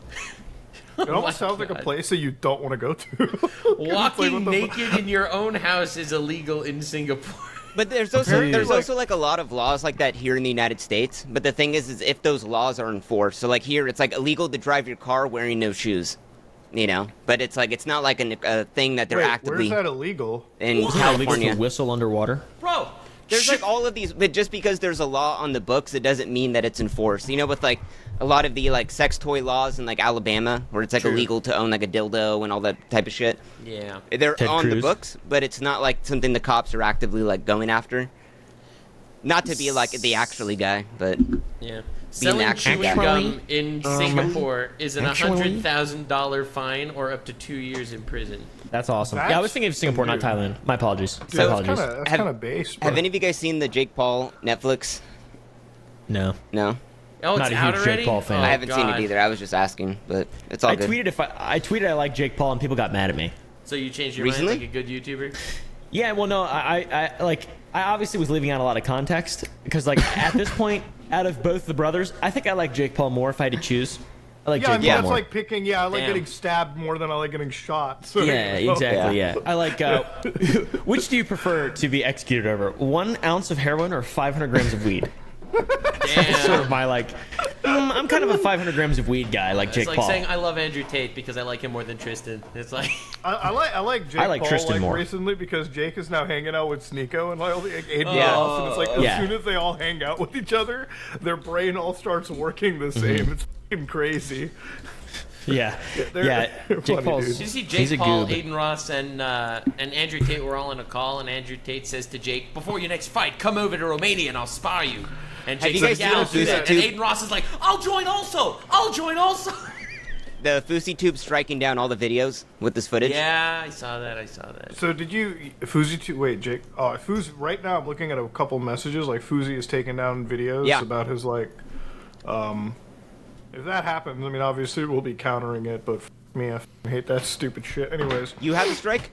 It almost my sounds like a God. place that you don't want to go to. Walking what the- naked in your own house is illegal in Singapore. But there's also like a lot of laws like that here in the United States. But the thing is if those laws are enforced, so like here it's like illegal to drive your car wearing no shoes, you know. But it's like it's not like a thing that they're Wait, actively where's that illegal? in Isn't it illegal California. to whistle underwater? Bro, There's like all of these, but just because there's a law on the books, it doesn't mean that it's enforced. You know, with like a lot of the like sex toy laws in like Alabama, where it's like illegal to own like a dildo and all that type of shit. yeah. They're Ted on the Cruz. books, but it's not like something the cops are actively like going after. Not to be like the actually guy, but Yeah. Selling actual chewing guy. gum in Singapore is an actually- $100,000 fine or up to 2 years in prison. That's awesome. That's Yeah, I was thinking of Singapore, not dude. Thailand. My apologies. Dude, My that's apologies. kind of base. have bro. any of you guys seen the Jake Paul Netflix? No. No, Oh, it's Not a out huge Jake already? Paul fan. Oh, I haven't seen it God. either. I was just asking, but it's all I good. tweeted I like Jake Paul and people got mad at me. So you changed your Recently? mind like a good YouTuber? Yeah, well, no, I obviously was leaving out a lot of context because, like, at this point, out of both the brothers, I think I like Jake Paul more if I had to choose. I like Yeah, I Jake mean, Paul that's more. like picking. Yeah, I like Damn. getting stabbed more than I like getting shot. So, Yeah, you know. exactly. Yeah, I like. Which do you prefer to be executed over? 1 ounce of heroin or 500 grams of weed? Sort Damn. of my like. I'm kind of a 500 grams of weed guy, like Jake It's like Paul. saying I love Andrew Tate because I like him more than Tristan. It's like, I like Jake I like Paul Tristan more. recently because Jake is now hanging out with Sneeko and like Aiden Yeah. Ross, and it's like as Yeah. soon as they all hang out with each other, their brain all starts working the same. It's fucking crazy. yeah, they're- yeah. they're Jake funny, Paul's. dude. did you see He's a Jake Paul, goob. Aiden Ross, and Andrew Tate were all in a call, and Andrew Tate says to Jake, "Before your next fight, come over to Romania and I'll spar you." And Have Jake's you like, guys "Yeah, seen I'll the do that." And FouseyTube? Aiden Ross is like, "I'll join also. I'll join also." The FouseyTube striking down all the videos with this footage. Yeah, I saw that. I saw that. So did you FouseyTube? Wait, Jake. Oh, Fousey. Right now, I'm looking at a couple messages. Like Fousey is taking down videos Yeah. about his like. If that happens, I mean, obviously we'll be countering it. But me, I hate that stupid shit. Anyways, You have a strike?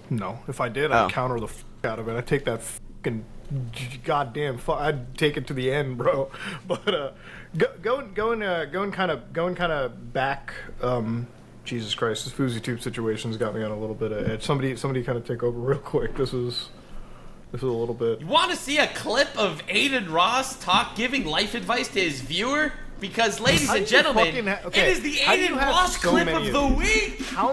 no. If I did, Oh. I'd counter the out of it. I'd take that fucking goddamn. I'd take it to the end, bro. But going kind of back. Jesus Christ, this FouseyTube situation's got me on a little bit of edge. Somebody kind of take over real quick. This is This is a little bit. You want to see a clip of Aiden Ross giving life advice to his viewer? Because, ladies How do and you gentlemen, fucking okay, it is the how do you Aiden have Ross so clip many of the week. How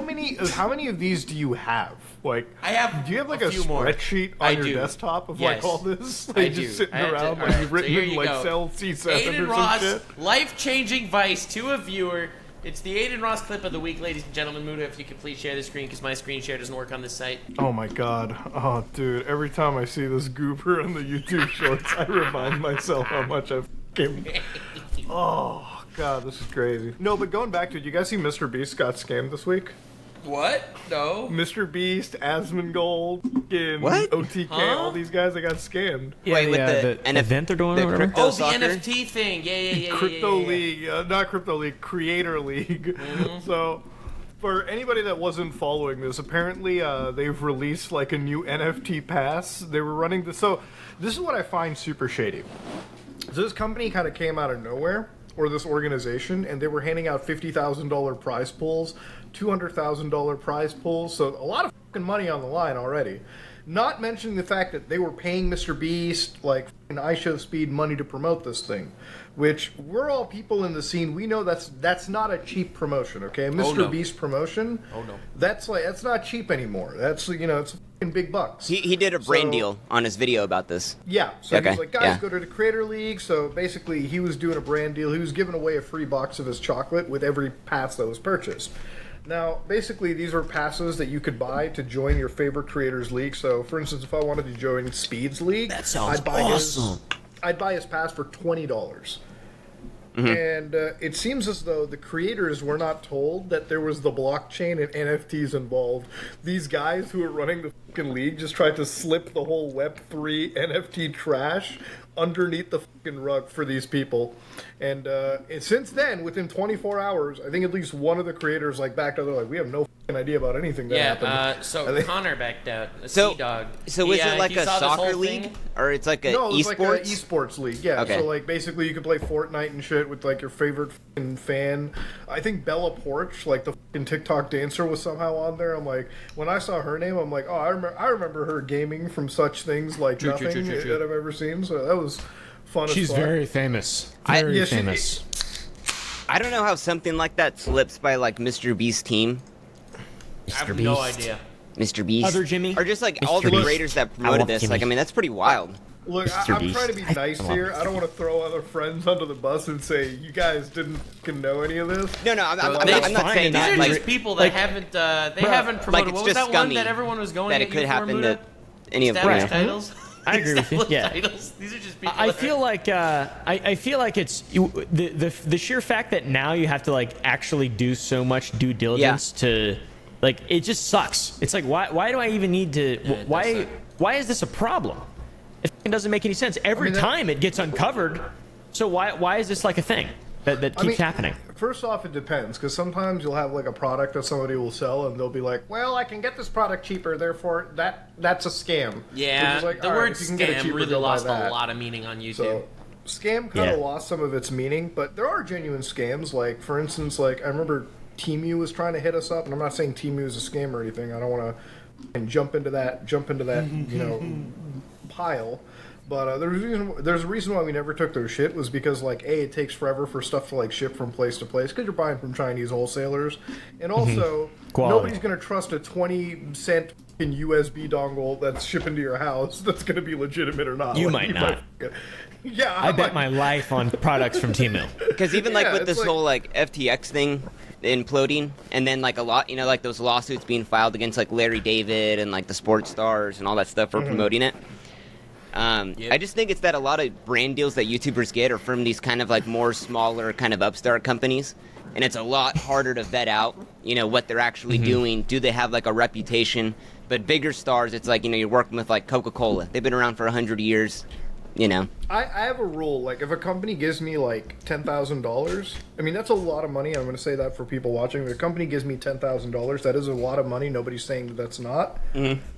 many of these do you have? Like, I have. do you have like a a few more. spreadsheet I on your do. desktop of Yes. like all this? Like I just do. sitting I have to- around all like right, you've written so here in you like go. cell C7 Aiden or some Ross, shit. life-changing advice to a viewer. It's the Aiden Ross clip of the week, ladies and gentlemen. Muda, if you could please share the screen, because my screen share doesn't work on this site. Oh my god. Oh dude, every time I see this goober on the YouTube shorts, I remind myself how much I've fucking... Oh god, this is crazy. No, but going back to it, you guys see Mr. Beast got scammed this week? What? No. Mr. Beast, Asmongold, fucking What? OTK, Huh? all these guys, they got scammed. Wait, with the event they're doing the or whatever? crypto Oh, the soccer? NFT thing. Yeah. Crypto yeah. League, not Crypto League, Creator League. So, for anybody that wasn't following this, apparently they've released like a new NFT pass. They were running this. So, this is what I find super shady. So, this company kind of came out of nowhere, or this organization, and they were handing out $50,000 prize pools, $200,000 prize pools. So, a lot of fucking money on the line already. Not mentioning the fact that they were paying Mr. Beast like iShowSpeed money to promote this thing, which we're all people in the scene. We know that's not a cheap promotion. Okay, Mr. no. Beast promotion. Oh, no. That's not cheap anymore. That's it's fucking big bucks. He did a brand So- deal on his video about this. Yeah, so Okay, he's like, guys, yeah. go to the Creator League. So basically, he was doing a brand deal. He was giving away a free box of his chocolate with every pass that was purchased. Now, basically, these were passes that you could buy to join your favorite creators league. So, for instance, if I wanted to join Speed's league, That sounds I'd buy awesome. I'd buy his pass for $20. And it seems as though the creators were not told that there was the blockchain and NFTs involved. These guys who were running the fucking league just tried to slip the whole Web3 NFT trash underneath the fucking rug for these people. And since then, within 24 hours, I think at least one of the creators backed out. They're like, we have no fucking idea about anything that happened. I So think- Connor backed out. So, Sea-Dog. so is it like he a saw this soccer whole league, thing. or it's like a No, it's esports? like an esports league, yeah. Okay. So basically you could play Fortnite and shit with your favorite fan. I think Bella Porch, the fucking TikTok dancer, was somehow on there. I'm like, when I saw her name, I'm like, oh, I remember her gaming from such things like True, nothing true. that I've ever seen. So that was fun. She's as fuck. very famous. I- Very Yeah, she- famous. I don't know how something like that slips by Mr. Beast's team. I have no idea. Mr. Beast. Other Jimmy? Or just all the Beast. creators that I promoted love this. Jimmy. I mean, that's pretty wild. Look, Mr. I'm Beast. trying to be nice love here. Mr. I don't want to throw other friends under the bus and say you guys didn't fucking know any of this. No, I'm that's not fine. saying These that. are Like, just people that haven't promoted. it's What was just that one scummy that everyone was going that at it could you for, happen Muda? to any of Established them. titles. I agree with you. Established Yeah. titles. These are just people. I that feel like I feel like it's the sheer fact that now you have to actually do so much due diligence to it just sucks. It's why do I even need to it why does suck. why is this a problem? It doesn't make any sense. Every that- time it gets uncovered, so why is this a thing that keeps happening? First off, it depends, because sometimes you'll have a product that somebody will sell, and they'll be like, "Well, I can get this product cheaper, therefore that's a scam." Yeah, Which is the all right, word if you can get it scam cheaper, really go buy lost a that. lot of meaning on YouTube. So, scam kind of Yeah. lost some of its meaning, but there are genuine scams. For instance, I remember Temu was trying to hit us up, and I'm not saying Temu is a scam or anything. I don't want to jump into that pile. But there's a reason why we never took their shit was because it takes forever for stuff to ship from place to place because you're buying from Chinese wholesalers, and also Quality. nobody's gonna trust a 20-cent USB dongle that's shipping to your house that's gonna be legitimate or not. You might not. Yeah, I bet my life on products from Temu. Because even Yeah, with it's this whole FTX thing imploding, and then a lot, those lawsuits being filed against Larry David and the sports stars and all that stuff for promoting it. I just think it's that a lot of brand deals that YouTubers get are from these kind of more smaller kind of upstart companies, and it's a lot harder to vet out, what they're actually doing. Do they have a reputation? But bigger stars, it's you're working with Coca-Cola. They've been around for 100 years. I have a rule. If a company gives me $10,000, I mean that's a lot of money. I'm going to say that for people watching. If a company gives me $10,000, that is a lot of money. Nobody's saying that that's not.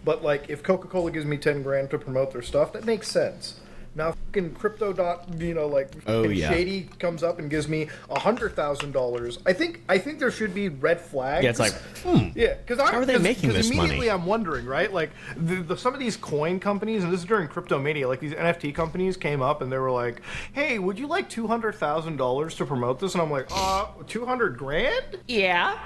But if Coca-Cola gives me $10,000 to promote their stuff, that makes sense. Now fucking crypto dot, Oh, fucking yeah. shady comes up and gives me $100,000. I think there should be red flags. Yeah, it's like, Yeah, because How are they making this money? Immediately, I'm wondering, right? Like some of these coin companies, and this is during Cryptomania, like these NFT companies came up and they were like, "Hey, would you like $200,000 to promote this?" And I'm like, 200 grand? yeah.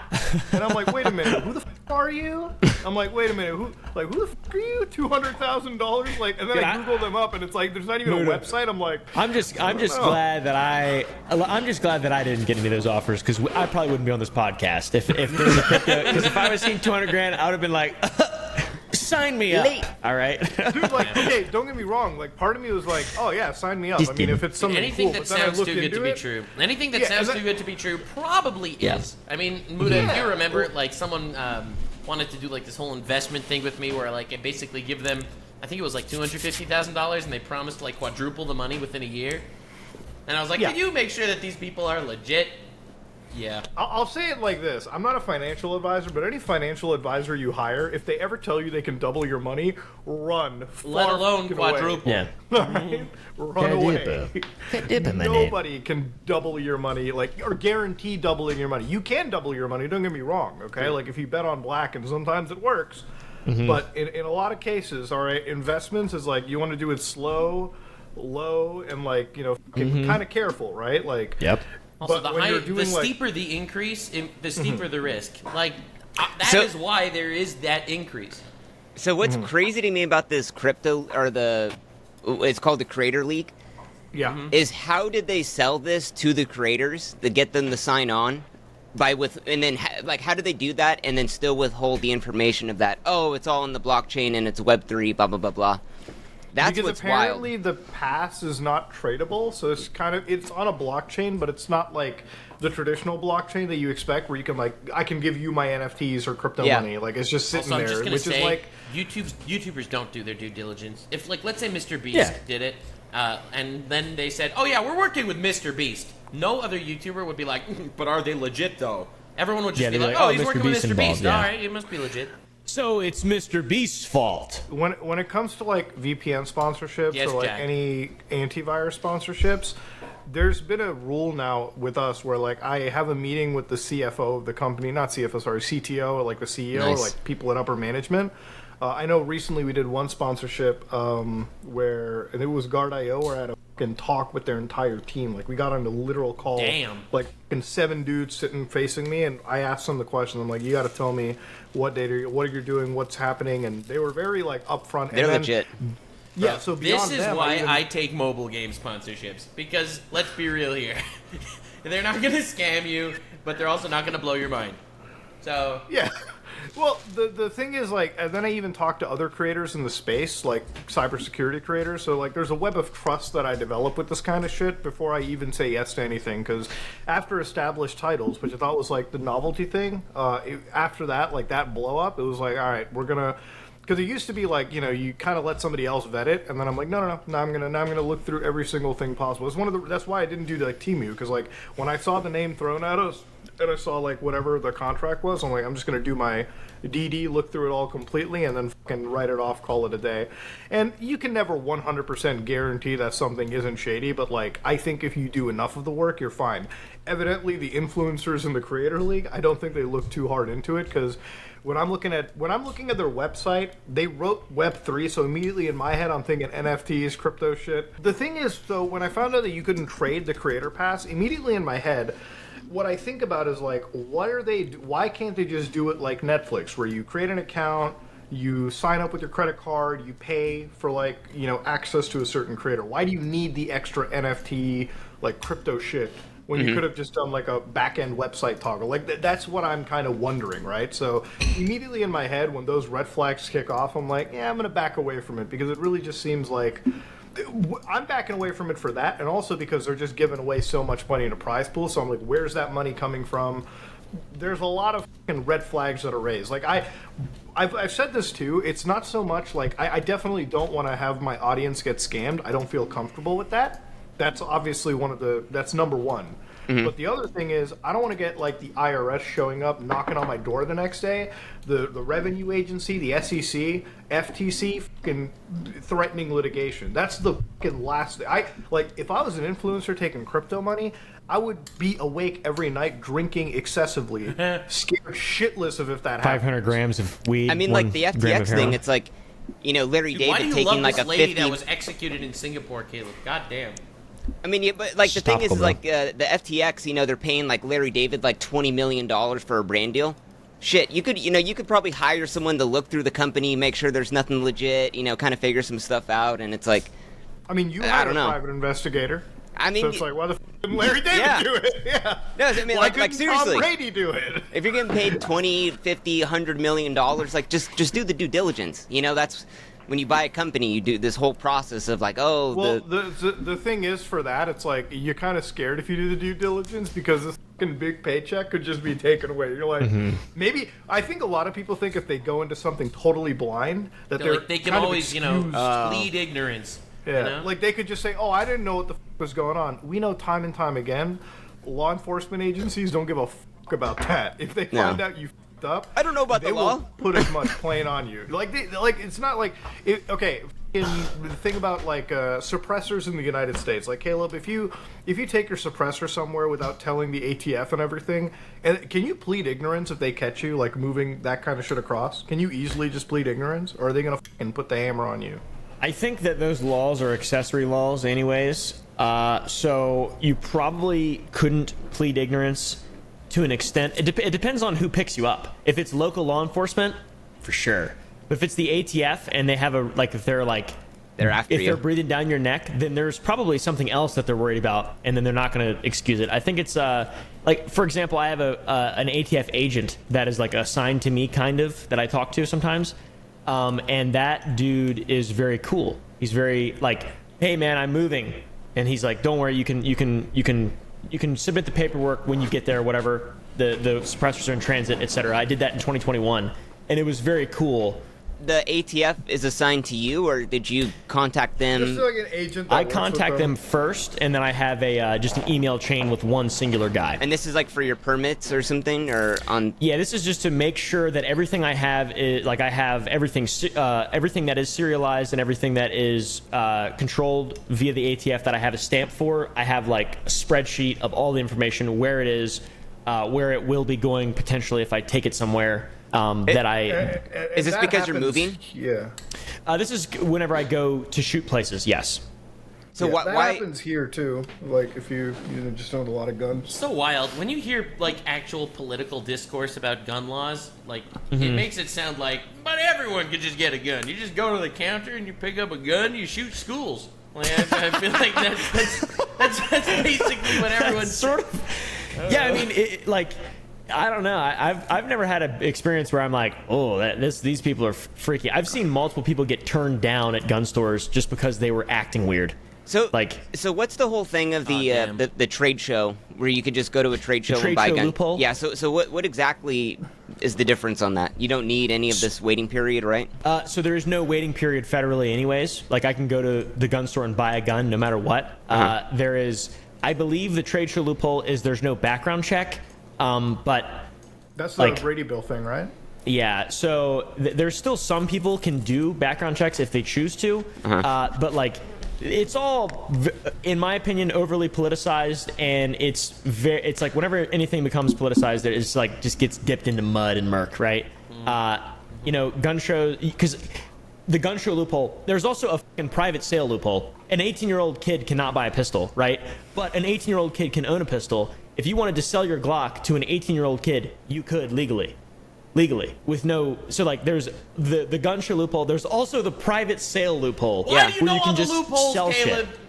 And I'm like, wait a minute, who the f are you? I'm like, wait a minute, who the f are you? $200,000? Like, and then Yeah, I Google them up, and it's like, there's not even a website. I'm like, I'm just know. glad that I didn't get any of those offers, because I probably wouldn't be on this podcast if there's a crypto. Because if I was seeing 200 grand, I would have been like, sign me up. All right. dude, like, okay, don't get me wrong. Like, part of me was like, oh yeah, sign me up. Just I mean, didn't. if it's something Anything cool. that But then I sounds looked too good to into be it. true. Anything that Yeah, sounds and too good to be true probably Yeah. is. I mean, Muda, if you remember, like someone wanted to do like this whole investment thing with me, where like I basically give them, I think it was like $250,000, and they promised to like quadruple the money within a year. And I was like, Yeah. can you make sure that these people are legit? Yeah. I'll say it like this. I'm not a financial advisor, but any financial advisor you hire, if they ever tell you they can double your money, run. Let far alone fucking quadruple. Yeah. away. Run away. Quadruple money. Nobody can double your money, like, or guarantee doubling your money. You can double your money, don't get me wrong, okay? Like, if you bet on black, and sometimes it works. But in a lot of cases, all right, investments is like, you want to do it slow, low, and like, kind of careful, right? Like, Yep. Also, but when you're doing, the like- steeper the increase, the steeper the risk. Like, that is So- why there is that increase. So what's crazy to me about this crypto, or it's called the Creator League, yeah. is how did they sell this to the creators to get them to sign on? And then how do they do that and then still withhold the information of that? Oh, it's all in the blockchain and it's Web3, blah blah blah blah. That's Because what's apparently wild. the pass is not tradable, so it's on a blockchain, but it's not like the traditional blockchain that you expect, where you can I can give you my NFTs or crypto Yeah. money, like it's just sitting Also, I'm there, just gonna which say, is like, YouTubers don't do their due diligence. If, like, let's say Mr. Beast Yeah. did it, and then they said, "Oh yeah, we're working with Mr. Beast," no other YouTuber would be like, "But are they legit though?" Everyone would just Yeah, be they're like, like, "Oh, "Oh, he's Mr. working Beast with Mr. involved, Beast. yeah." All right, it must be legit." So it's Mr. Beast's fault. when it comes to like VPN sponsorships Yes, or like Jack. any antivirus sponsorships, there's been a rule now with us where like I have a meeting with the CFO of the company, not CFO, sorry, CTO, or like the CEO, or Nice. like people in upper management. I know recently we did one sponsorship where, and it was Guard.io, where I had a fucking talk with their entire team. Like, we got on a literal call. Damn. Like, fucking 7 dudes sitting facing me, and I asked them the question. I'm like, you got to tell me what you're doing, what's happening, and they were very, like, upfront. They're and then, legit. Yeah, so beyond This is them, why even- I take mobile game sponsorships, because let's be real here, they're not gonna scam you, but they're also not gonna blow your mind. So Yeah. Well, the thing is, like, and then I even talked to other creators in the space, like cybersecurity creators. So, like, there's a web of trust that I develop with this kind of shit before I even say yes to anything. Because after established titles, which I thought was like the novelty thing, after that, like that blow up, it was like, all right, we're gonna. Because it used to be like, you kind of let somebody else vet it, and then I'm like, no, I'm gonna look through every single thing possible. It's that's why I didn't do like Temu, because like when I saw the name thrown at us, and I saw like whatever the contract was, I'm like, I'm just gonna do my DD, look through it all completely, and then fucking write it off, call it a day. And you can never 100% guarantee that something isn't shady, but like I think if you do enough of the work, you're fine. Evidently, the influencers in the Creator League, I don't think they look too hard into it, because when I'm looking at their website, they wrote Web3, so immediately in my head I'm thinking NFTs, crypto shit. The thing is, so when I found out that you couldn't trade the Creator Pass, immediately in my head, what I think about is like, why can't they just do it like Netflix, where you create an account, you sign up with your credit card, you pay for like, access to a certain creator? Why do you need the extra NFT, like crypto shit, when you could have just done like a back-end website toggle? Like that's what I'm kind of wondering, right? So immediately in my head, when those red flags kick off, I'm like, yeah, I'm gonna back away from it, because it really just seems like I'm backing away from it for that, and also because they're just giving away so much money in a prize pool. So I'm like, where's that money coming from? There's a lot of fucking red flags that are raised. Like I've said this too. It's not so much like I definitely don't want to have my audience get scammed. I don't feel comfortable with that. That's obviously that's number one. But the other thing is, I don't want to get like the IRS showing up, knocking on my door the next day, the revenue agency, the SEC, FTC, fucking threatening litigation. That's the fucking last thing. If I was an influencer taking crypto money, I would be awake every night drinking excessively, scared shitless of if that happened. 500 grams of weed. I mean, like the FTX thing, it's like, Larry Dude, why do David you taking love like this a lady 50. that was executed in Singapore, Caleb? God damn. I mean, yeah, but like the thing is, Stop, like the FTX, they're paying like Larry David like $20 million for a brand deal. Shit, you could probably hire someone to look through the company, make sure there's nothing legit, kind of figure some stuff out, and it's like, I mean, you I hired don't a know. private investigator. I mean, So it's like, why the f didn't Larry David Yeah. do it? Yeah. No, I mean, Why like couldn't seriously, Tom Brady do it? if you're getting paid 20, 50, 100 million dollars, like just do the due diligence. That's when you buy a company, you do this whole process of like, oh, Well, the thing is for that, it's like you're kind of scared if you do the due diligence because this fucking big paycheck could just be taken away. You're like, maybe I think a lot of people think if they go into something totally blind that They're they're like, they can kind of always, excused. plead ignorance. Yeah, like they could just say, "Oh, I didn't know what the was going on." We know time and time again, law enforcement agencies don't give a about that. If they find out you up, I don't know about they the will law. put as much plain on you. Like it's not like it. Okay, the thing about like suppressors in the United States, like Caleb, if you take your suppressor somewhere without telling the ATF and everything, and can you plead ignorance if they catch you like moving that kind of shit across? Can you easily just plead ignorance, or are they gonna fucking put the hammer on you? I think that those laws are accessory laws anyways, so you probably couldn't plead ignorance to an extent. It depends on who picks you up. If it's local law enforcement, for sure. But if it's the ATF and they have if they're after you. they're breathing down your neck, then there's probably something else that they're worried about, and then they're not going to excuse it. I think it's for example, I have an ATF agent that is like assigned to me, kind of, that I talk to sometimes. And that dude is very cool. He's very like, hey man, I'm moving, and he's like, don't worry, you can submit the paperwork when you get there, whatever. The suppressors are in transit, etc. I did that in 2021, and it was very cool. The ATF is assigned to you, or did you contact them? Just like an agent. That I works with contact them first, and then I have just an email chain with one singular guy. And this is like for your permits or something, or on? Yeah, this is just to make sure that everything I have is I have everything that is serialized and everything that is controlled via the ATF that I have a stamp for. I have like a spreadsheet of all the information, where it is, where it will be going potentially if I take it somewhere. Is this because you're moving? Yeah. This is whenever I go to shoot places. Yes. So Yeah, that why? happens here too. Like if you just own a lot of guns. So wild. When you hear like actual political discourse about gun laws, like it makes it sound like, but everyone could just get a gun. You just go to the counter and you pick up a gun, you shoot schools. Like I feel like that's basically what everyone's sort of. Yeah, I mean, I don't know. I've never had an experience where I'm like, oh, these people are freaky. I've seen multiple people get turned down at gun stores just because they were acting weird. So what's the whole thing of the trade show where you could just go to a trade show and buy guns? Loophole? Yeah. So what exactly is the difference on that? You don't need any of this waiting period, right? So there is no waiting period federally, anyways. Like I can go to the gun store and buy a gun no matter what. There is, I believe, the trade show loophole is there's no background check. But That's the Brady Bill thing, right? yeah, so there's still some people can do background checks if they choose to, but it's all, in my opinion, overly politicized, and it's like whenever anything becomes politicized, it's like just gets dipped into mud and murk, right? Gun shows, because the gun show loophole, there's also a fucking private sale loophole. An 18-year-old kid cannot buy a pistol, right? But an 18-year-old kid can own a pistol. If you wanted to sell your Glock to an 18-year-old kid, you could legally, with no. So there's the gun show loophole. There's also the private sale loophole. Why do you know where you can all the just loopholes, sell Caleb? shit.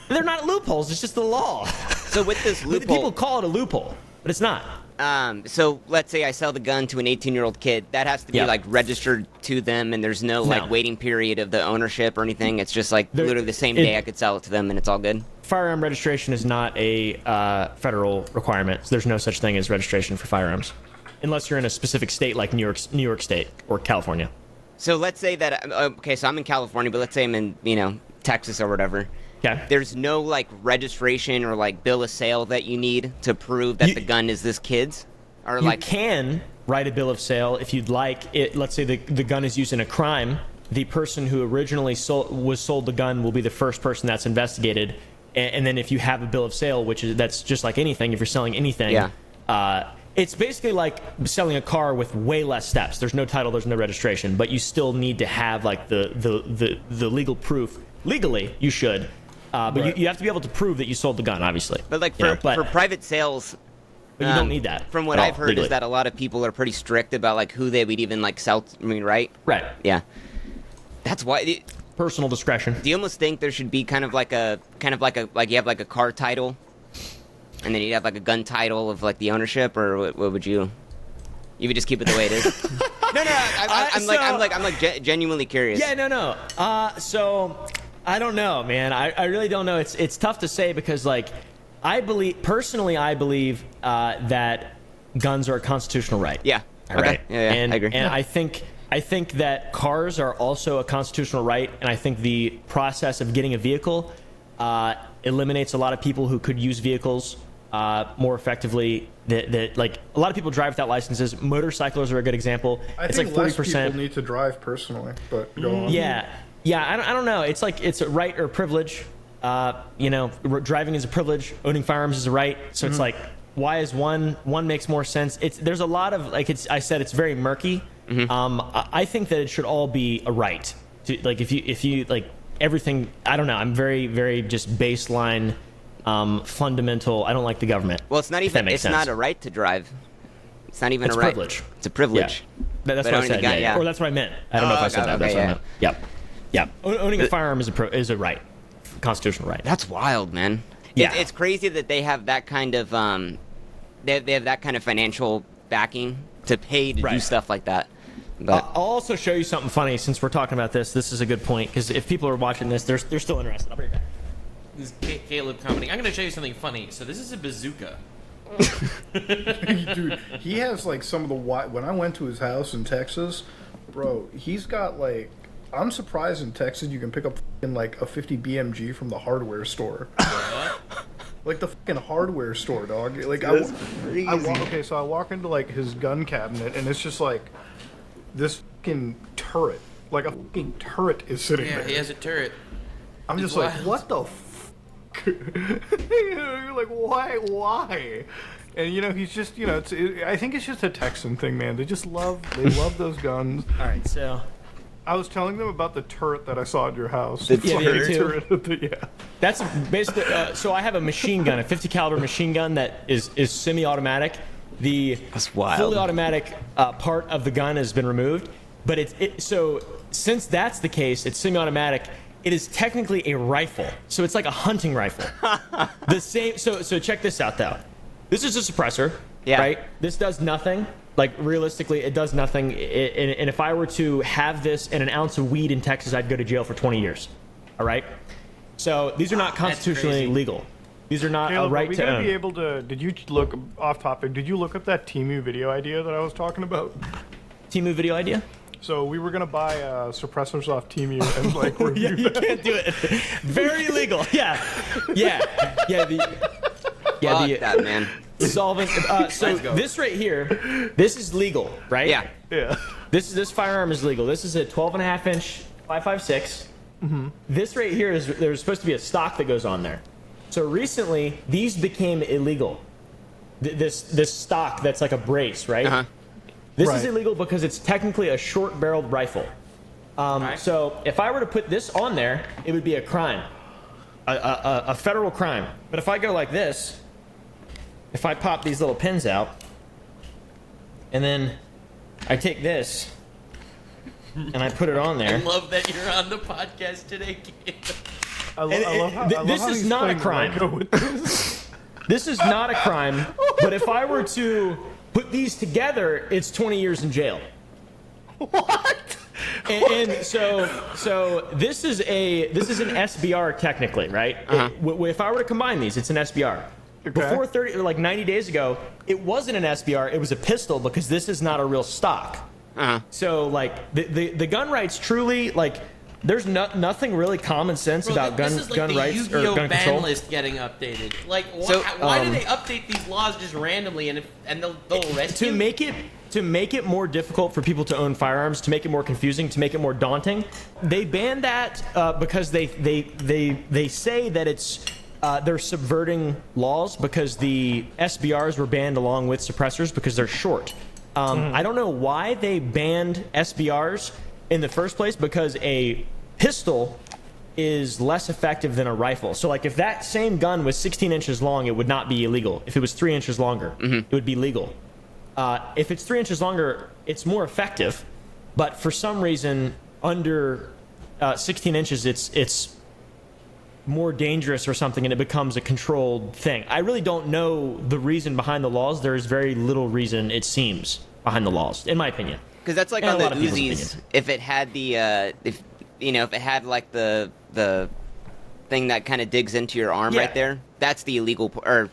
They're not loopholes. It's just the law. So with this loophole, People call it a loophole, but it's not. So let's say I sell the gun to an 18-year-old kid. That has to be registered to them, and there's no waiting period of the ownership or anything. It's just literally the same day I could sell it to them, and it's all good. Firearm registration is not a federal requirement. There's no such thing as registration for firearms, unless you're in a specific state like New York State or California. So let's say that so I'm in California, but let's say I'm in Texas or whatever, Okay. There's no like registration or like bill of sale that you need to prove that You- the gun is this kid's, or You like can write a bill of sale if you'd like. Let's say the gun is used in a crime. The person who originally was sold the gun will be the first person that's investigated. And then if you have a bill of sale, that's just like anything. If you're selling anything, it's basically like selling a car with way less steps. There's no title, there's no registration, but you still need to have like the legal proof. Legally, you should, but Right. you have to be able to prove that you sold the gun, obviously. but like You know, for private sales. But you don't need that. From what at all, I've heard legally. is that a lot of people are pretty strict about like who they would even like sell. I mean, right? Right. Yeah. That's why. Personal discretion. Do you almost think there should be kind of like you have like a car title, and then you have like a gun title of like the ownership, or what would you? You would just keep it the way it is. No, I'm genuinely curious. Yeah, no. So I don't know, man. I really don't know. It's tough to say because like I believe that guns are a constitutional right. Yeah. All Okay. right. Yeah, and, I agree. And I think that cars are also a constitutional right, and I think the process of getting a vehicle eliminates a lot of people who could use vehicles more effectively. That like a lot of people drive without licenses. Motorcyclists are a good example. I It's think like 40%. less people need to drive personally, but go on. Yeah. I don't know. It's like it's a right or privilege. Driving is a privilege. Owning firearms is a right. So it's like, why is one makes more sense? There's a lot of like it's very murky. I think that it should all be a right. Like if you like everything. I don't know. I'm very very just baseline, fundamental. I don't like the government. Well, it's not even. It's not a right to drive. It's not even It's a right. privilege. It's a privilege. Yeah. That's But what I owning a said. gun, Yeah. Or that's what I meant. I don't know if I said that. That's what I meant. Yep. Owning a firearm is a right, constitutional right. That's wild, man. Yeah. It's crazy that they have that kind of they have that kind of financial backing to pay to do Right. stuff like that. But I'll also show you something funny since we're talking about this. This is a good point because if people are watching this, they're still interested. I'll be right back. This is Caleb commenting. I'm going to show you something funny. So this is a bazooka. Dude, he has like some of the when I went to his house in Texas, bro, he's got like I'm surprised in Texas you can pick up in like a 50 BMG from the hardware store. Like the fucking hardware store, dog. Like I walk into like his gun cabinet and it's just like this fucking turret. Like a fucking turret is sitting Yeah, there. he has a turret. I'm It's just like, wild. what the You're like, why? And he's just, I think it's just a Texan thing, man. They love those guns. All right, so I was telling them about the turret that I saw at your house. The It's like turret? a turret. Yeah. that's basically. So I have a machine gun, a 50 caliber machine gun that is semi-automatic. The That's wild. fully automatic part of the gun has been removed, but so since that's the case, it's semi-automatic. It is technically a rifle, so it's like a hunting rifle. The same. So check this out, though. This is a suppressor, Yeah. right? This does nothing. Like realistically, it does nothing. And if I were to have this and an ounce of weed in Texas, I'd go to jail for 20 years. All right. So these are not constitutionally crazy. legal. These are not Caleb, a right are we to gonna own. be able to? Did you look off topic? Did you look up that Temu video idea that I was talking about? Temu video idea? So we were gonna buy suppressors off Temu and like Yeah, review you them. can't do it. Very illegal. Yeah. fuck that, man. Solvent. So Let's go. this right here, this is legal, right? Yeah. Yeah. This firearm is legal. This is a 12.5-inch 5.56. This right here there's supposed to be a stock that goes on there. So recently, these became illegal. This stock that's like a brace, right? Uh-huh. This is Right. illegal because it's technically a short-barreled rifle. Right. So if I were to put this on there, it would be a crime, a federal crime. But if I go like this, if I pop these little pins out, and then I take this and I put it on I there. love that you're on the podcast today, Caleb. I love how this is he's not a playing crime. Lego with this. This is not a crime, but if I were to put these together, it's 20 years in jail. What? And so this is an SBR technically, right? If I were to combine these, it's an SBR. Okay. Before 90 days ago, it wasn't an SBR, it was a pistol because this is not a real stock. Uh-huh. So like the gun rights truly like There's nothing really common sense Bro, about this is like gun the rights or Yu-Gi-Oh! gun ban control. list getting updated. Like, So, why do they update these laws just randomly and they'll arrest To you? make it more difficult for people to own firearms, to make it more confusing, to make it more daunting, they banned that because they say that it's they're subverting laws because the SBRs were banned along with suppressors because they're short. I don't know why they banned SBRs in the first place, because a pistol is less effective than a rifle. So like if that same gun was 16 inches long, it would not be illegal. If it was 3 inches longer, it would be legal. If it's 3 inches longer, it's more effective, but for some reason under 16 inches, it's more dangerous or something, and it becomes a controlled thing. I really don't know the reason behind the laws. There is very little reason, it seems, behind the laws, in my opinion. Because that's like And on a the lot of people's Uzis. opinions. If it had the, if it had like the thing that kind of digs into your arm Yeah. right there, that's the illegal. Or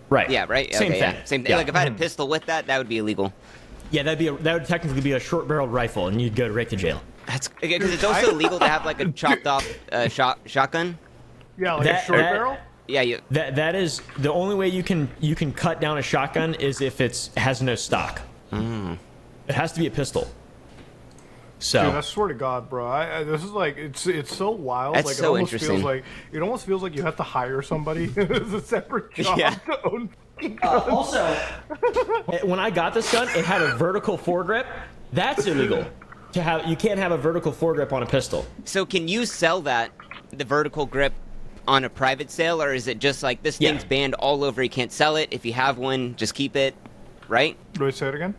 Right. yeah, right. Same Okay, thing. Yeah. Same thing. Yeah. Like if I had a pistol with that, that would be illegal. Yeah, that would technically be a short-barreled rifle, and you'd go right to jail. That's because it's also illegal to have like a chopped off shotgun. Yeah, like a That- short that- barrel. Yeah, you. That is the only way you can cut down a shotgun is if it has no stock. It has to be a pistol. So Dude, I swear to God, bro. This is like it's so wild. That's like so it almost interesting. feels like you have to hire somebody as a separate job Yeah. to own. also, when I got this gun, it had a vertical foregrip. That's illegal. You can't have a vertical foregrip on a pistol. So can you sell that, the vertical grip, on a private sale, or is it just like this Yeah. thing's banned all over? You can't sell it. If you have one, just keep it, right? Do I say it again?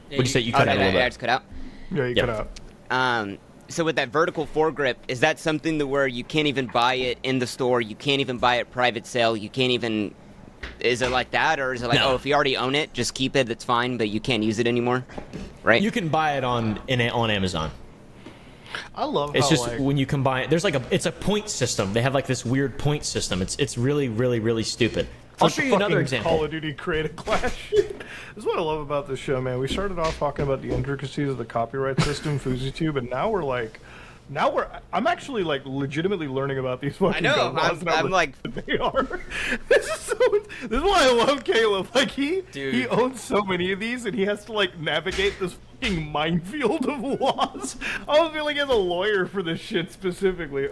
What'd you say? You Oh, cut no, out a little I bit. just cut out. Yeah, you Yeah. cut out. So with that vertical foregrip, is that something to where you can't even buy it in the store? You can't even buy it private sale? You can't even... Is it like that, or is it like, No. oh, if you already own it, just keep it, it's fine, but you can't use it anymore? Right? You can buy it on Amazon. I love It's how just like, when you combine. There's it's a point system. They have like this weird point system. It's really really really stupid. I'll show you another fucking example. Call of Duty create a clash. This is what I love about this show, man. We started off talking about the intricacies of the copyright system, FouseyTube, and now I'm actually like legitimately learning about these fucking know, gun laws I'm- and how I'm like- ridiculous they are. This is why I love Caleb. Like he owns so many of these, and he has to like navigate this fucking minefield of laws. I almost feel like he has a lawyer for this shit specifically.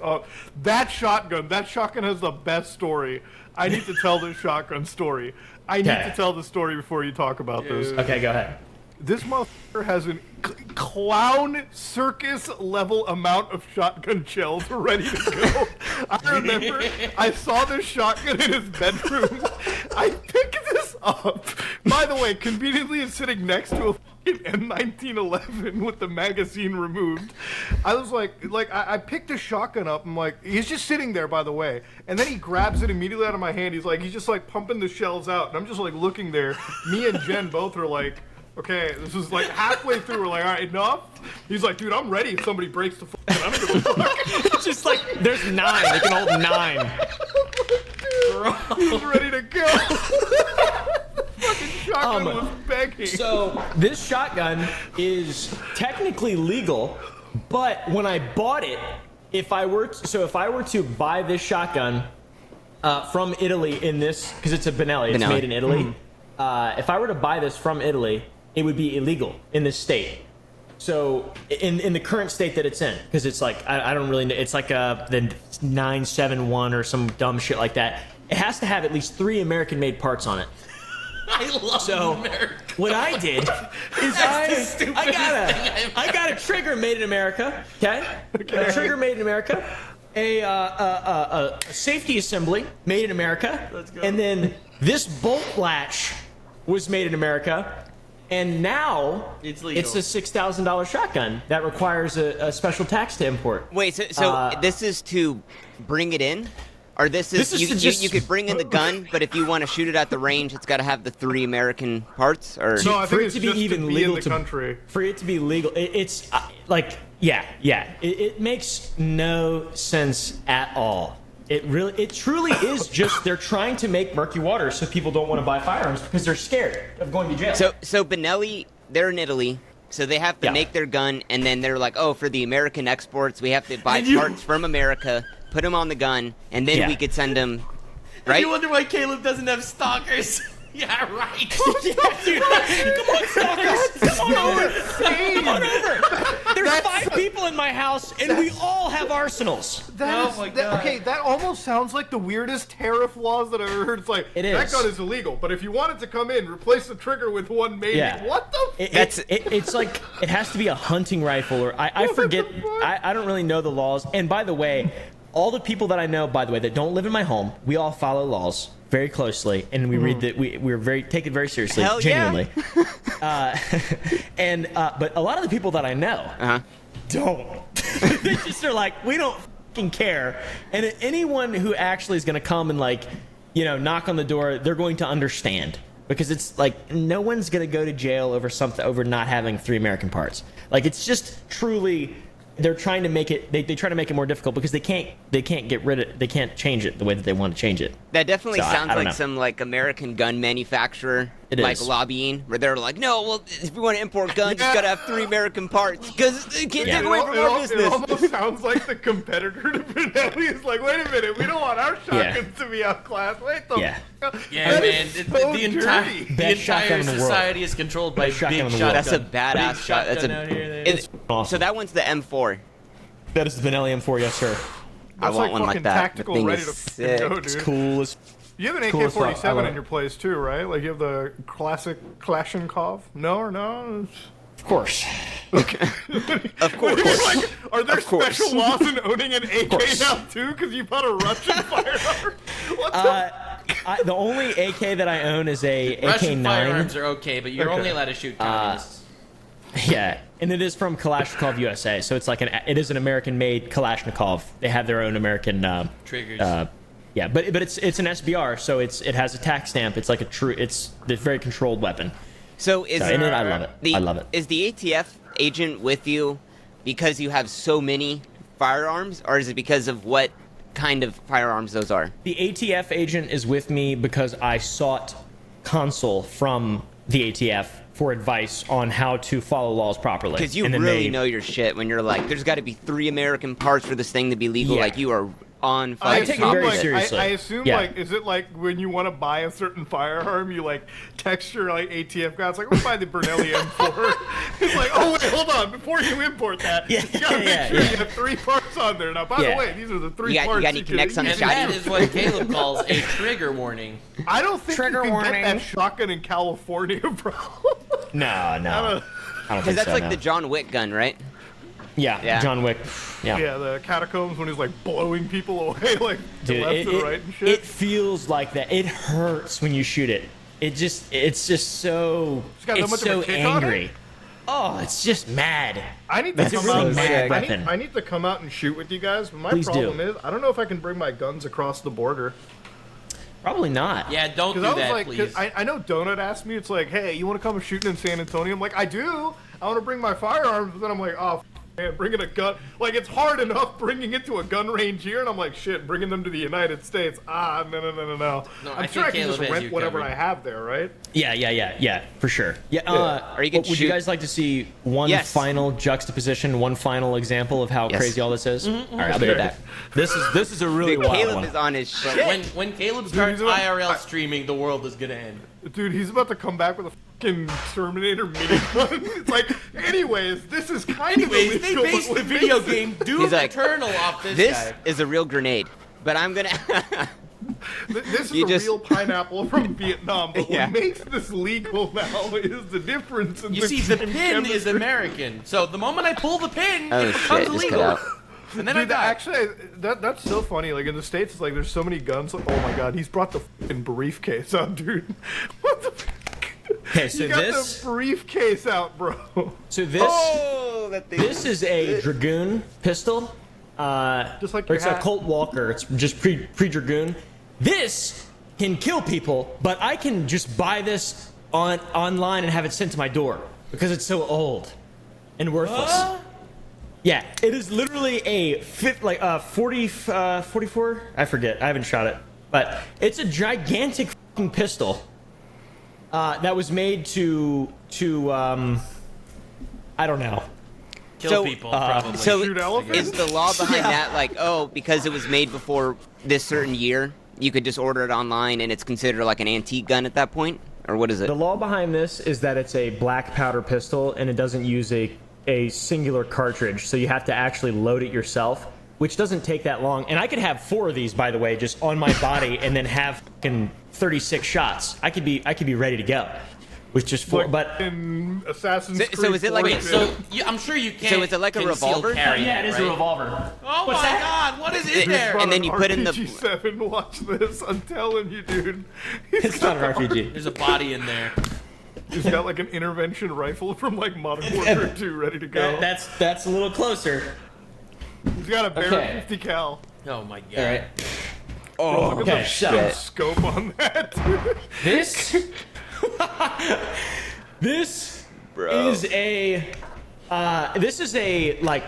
That shotgun has the best story. I need to tell this shotgun story. I need Okay. to tell the story before you talk about this. Okay, go ahead. This motherfucker has a clown circus level amount of shotgun shells ready to go. I remember I saw this shotgun in his bedroom. I picked this up. By the way, conveniently it's sitting next to a fucking M1911 with the magazine removed. I was like I picked a shotgun up. I'm like, he's just sitting there, by the way. And then he grabs it immediately out of my hand. He's just like pumping the shells out. And I'm just like looking there. Me and Jen both are like, okay, this is like halfway through. We're like, all right, enough. He's like, dude, I'm ready if somebody breaks the fucking. I don't give a fuck. It's just like there's 9. They can hold 9. He's ready to go. Fucking shotgun was begging. So this shotgun is technically legal, but when I bought it, if I were to buy this shotgun from Italy in this, because it's a Benelli, it's made in Italy. If I were to buy this from Italy, it would be illegal in this state. So in the current state that it's in, because it's like I don't really know, it's like the 971 or some dumb shit like that. It has to have at least 3 American-made parts on it. I love So America. what I did is I got a trigger made in America. Okay, a trigger made in America. A safety assembly made in America. Let's go. And then this bolt latch was made in America. And now It's legal. it's a $6,000 shotgun that requires a special tax to import. Wait, so this is to bring it in? Or this is you could bring in the gun, but if you want to shoot it at the range, it's got to have the 3 American parts? Or No, I For think it it's to be just even to be legal in the country. For it to be legal, it's like, yeah. It makes no sense at all. It truly is just they're trying to make murky water so people don't want to buy firearms because they're scared of going to jail. So Benelli, they're in Italy. So they have to Yeah. make their gun, and then they're like, oh, for the American exports, we have to buy parts from America, put them on the gun, and then Yeah. we could send them, You right? wonder why Caleb doesn't have stalkers. Yeah, right. Yeah, dude. Come on, stalkers. Come on over. Come on over. There's 5 people in my house, and we all have arsenals. Oh my God. Okay, that almost sounds like the weirdest tariff laws that I've ever heard. It's like, It that is. gun is illegal, but if you want it to come in, replace the trigger with one maybe. Yeah. What the It's like it has to be a hunting rifle, or I forget. I don't really know the laws. And by the way, all the people that I know, by the way, that don't live in my home, we all follow laws very closely, and we read that we're very take it very seriously, Hell yeah. genuinely. But a lot of the people that I know don't. They just are like, we don't fucking care. And anyone who actually is going to come and like, knock on the door, they're going to understand. Because it's like no one's gonna go to jail over not having 3 American parts. Like it's just truly, they're trying to make it. They try to make it more difficult because they can't get rid of. They can't change it the way that they want to change it. That definitely So, I sounds don't like know. some like American gun manufacturer It like is. lobbying, where they're like, no, well, if we want to import guns, it's gotta have 3 American parts because they can't Yeah. take away from our It business. almost sounds like the competitor to Brunelli is like, wait a minute, we don't want our shotguns to be outclassed. Wait the Yeah. Yeah, That man. is The so entire, dirty. the Best shotgun entire in the world. society is controlled by Best shotgun big in the shotgun. world. That's a badass Big shot. That's shotgun out here. It's, Awesome. so that one's the M4. That is the Benelli M4, yes sir. I That's want like one like fucking that. The tactical, thing ready is to sick. fucking go, It's dude. cool as. You have an Cool as fuck. I AK-47 love in it. your place too, right? Like you have the classic Kalashnikov? No or no? Of course. Of course. Like, are there Of course. special laws in owning an AK course. now too? Because you bought a Russian firearm? What the? The only AK that I own is a Russian AK-9. firearms are okay, but you're Okay. only allowed to shoot communists. Yeah, and it is from Kalashnikov USA, so it's like it is an American-made Kalashnikov. They have their own American Triggers. Yeah, but it's an SBR, so it has a tax stamp. It's like it's a very controlled weapon. So is So, and I love it. I love it. Is the ATF agent with you because you have so many firearms, or is it because of what kind of firearms those are? The ATF agent is with me because I sought counsel from the ATF for advice on how to follow laws properly. Because you And then really know your shit when you're like, there's got to be 3 American parts for this thing to be legal. Yeah. Like you are on I fucking take it top very of it. seriously. I assume Yeah. like, is it like when you want to buy a certain firearm, you like text your like ATF guy? It's like, we'll buy the Brunelli M4. It's like, oh wait, hold on, before you import that, Yeah, you gotta make yeah, sure yeah. you have 3 parts on there. Now, by Yeah. the way, these are the 3 You got- you parts. got any can connects on the use. And shotgun? that is what Caleb calls a trigger warning. I don't think Trigger you can warning. get that shotgun in California, bro. No, I don't Because think that's so, like no. the John Wick gun, right? Yeah, John Wick. Yeah. Yeah, the catacombs when he's like blowing people away, like to Dude, left and right and shit. it feels like that. It hurts when you shoot it. It's just so got that much of a so kick on it? angry. Oh, it's just mad. I need to It's come a really out. mad I need, weapon. I need to come out and shoot with you guys. But my Please problem do. is, I don't know if I can bring my guns across the border. Probably not. Yeah, don't do Because I was that, like, please. 'cause I know Donut asked me, it's like, hey, you want to come shooting in San Antonio? I'm like, I do. I want to bring my firearms, but then I'm like, oh, man, bringing a gun. Like, it's hard enough bringing it to a gun range here, and I'm like, shit, bringing them to the United States. No. No, I I'm sure think I can Caleb just has rent you whatever covered. I have there, right? Yeah, for sure. Yeah. Or you can would you shoot- guys like to see one Yes. final juxtaposition, one final example of how Yes. crazy all this is? All right, I'll be right back. This is a really Dude, wild Caleb one. is on his But shit. when Caleb starts he's about- IRL streaming, the world is gonna end. Dude, he's about to come back with a fucking Terminator minigun. It's like, anyways, this is kind Anyways, of they illegal, based but the what video makes it- game Doom He's like, Eternal off this This guy. is a real grenade, but I'm gonna. This is You a just- real pineapple from Vietnam, but Yeah. what makes this legal now is the difference in You the see, the pin is chemistry. American, so the moment I pull the pin, Oh it becomes shit! Just illegal. cut out. And then Dude, I die. actually, that's so funny. Like in the States, it's like there's so many guns. Like, oh my god, he's brought the fucking briefcase out, dude. What the? Okay, so You got this, the briefcase out, bro. so this, Oh, that thing. this is a Dragoon pistol. Just like Or your it's a hat. Colt Walker. It's just pre-Dragoon. This can kill people, but I can just buy this online and have it sent to my door because it's so old and worthless. Yeah, it is literally a 44. I forget. I haven't shot it, but it's a gigantic fucking pistol that was made to I don't know. Kill people, probably. So Shoot elephants? is the law behind that like, oh, because it was made before this certain year, you could just order it online and it's considered like an antique gun at that point? Or what is it? The law behind this is that it's a black powder pistol and it doesn't use a singular cartridge, so you have to actually load it yourself, which doesn't take that long. And I could have 4 of these, by the way, just on my body and then have fucking 36 shots. I could be ready to go with just 4. Like but in Assassin's So- Creed. so is it like 4 a- So I'm sure you can. So is it like a revolver? yeah, it is a right? revolver. Oh What's my that? God! What is in there? And then you put in the- RPG-7, watch this. I'm telling you, dude. It's not an RPG. There's a body in there. He's got like an intervention rifle from like Modern Warfare 2 ready to go. That's a little closer. He's got a bare Okay. 50 cal. Oh my God. All right. Oh, Look at Okay, the so scope on that. this this Bro. is a like,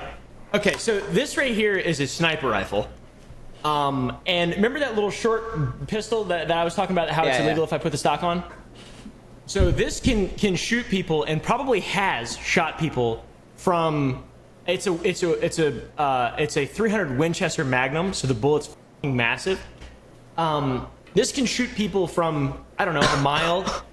okay, so this right here is a sniper rifle. And remember that little short pistol that I was talking about, how it's Yeah, illegal yeah. if I put the stock on? So this can shoot people and probably has shot people from, it's a 300 Winchester Magnum, so the bullet's f***ing massive. This can shoot people from, I don't know, a mile,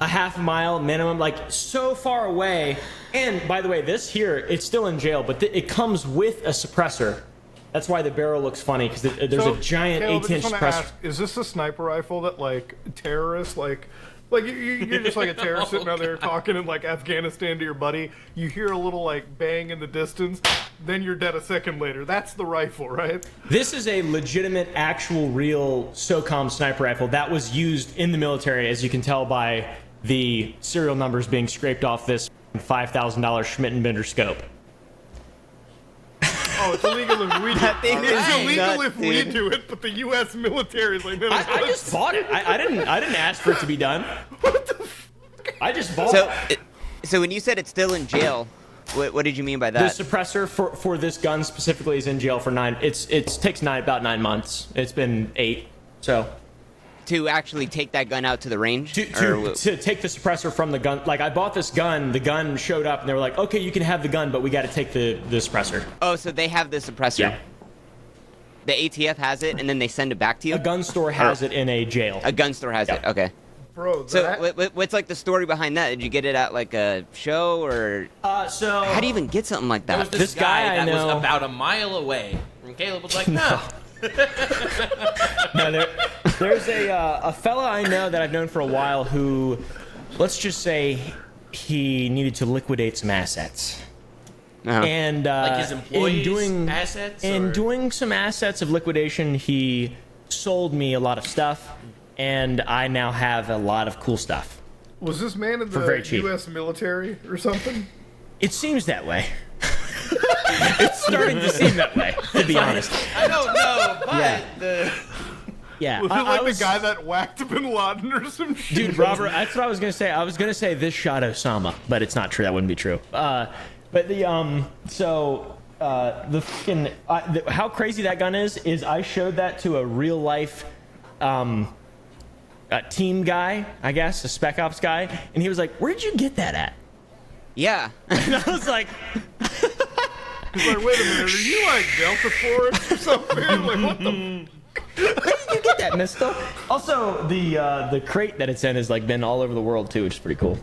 a half mile minimum, like so far away. And by the way, this here, it's still in jail, but it comes with a suppressor. That's why the barrel looks funny, because there's a giant Caleb, I 18-inch just wanna suppressor. ask, is this a sniper rifle that like terrorists like you're just like a terrorist sitting out there talking in like Afghanistan to your buddy. You hear a little like bang in the distance, then you're dead a second later. That's the rifle, right? This is a legitimate, actual, real SOCOM sniper rifle that was used in the military, as you can tell by the serial numbers being scraped off this $5,000 Schmidt & Bender scope. Oh, it's illegal if we do That thing it. is It's illegal nuts, if we dude. do it, but the U.S. military is like, no, no, I no, just bought it. I didn't ask for it to be done. what the fuck? I just bought So, it. so when you said it's still in jail, what did you mean by The that? suppressor for this gun specifically is in jail for 9. It takes about 9 months. It's been 8. So To actually take that gun out to the range? to take the suppressor from the gun, like I bought this gun, the gun showed up and they were like, okay, you can have the gun, but we got to take the suppressor. Oh, so they have the suppressor. Yeah. The ATF has it, and then they send it back to you? A gun store has it in a jail. A gun store has it. Yeah. Okay. Bro, So that, what's like the story behind that? Did you get it at like a show, or So how do you even get something like There was that? this This guy I that was know- about a mile away, and Caleb was like, "No." no, there's a fella I know that I've known for a while who, let's just say, he needed to liquidate some assets. Uh-huh. And Like his employees' in doing assets, in or- doing some assets of liquidation, he sold me a lot of stuff, and I now have a lot of cool stuff. was this man in very the cheap. U.S. military or something? It seems that way. It's starting to seem that way, to be honest. I don't know, but Yeah. Yeah, Was it I like was, the guy that whacked Bin Laden or some shit? dude, Robert. That's what I was gonna say. I was gonna say this shot Osama, but it's not true. That wouldn't be true. But the the fucking how crazy that gun is I showed that to a real life a team guy, I guess, a spec ops guy, and he was like, "Where'd you get that at?" Yeah. And I was like, He's like, wait a minute, are you like Delta Force or something? Like, what the? "Where did you get that, Mister?" Also, the crate that it's in has like been all over the world too, which is pretty cool.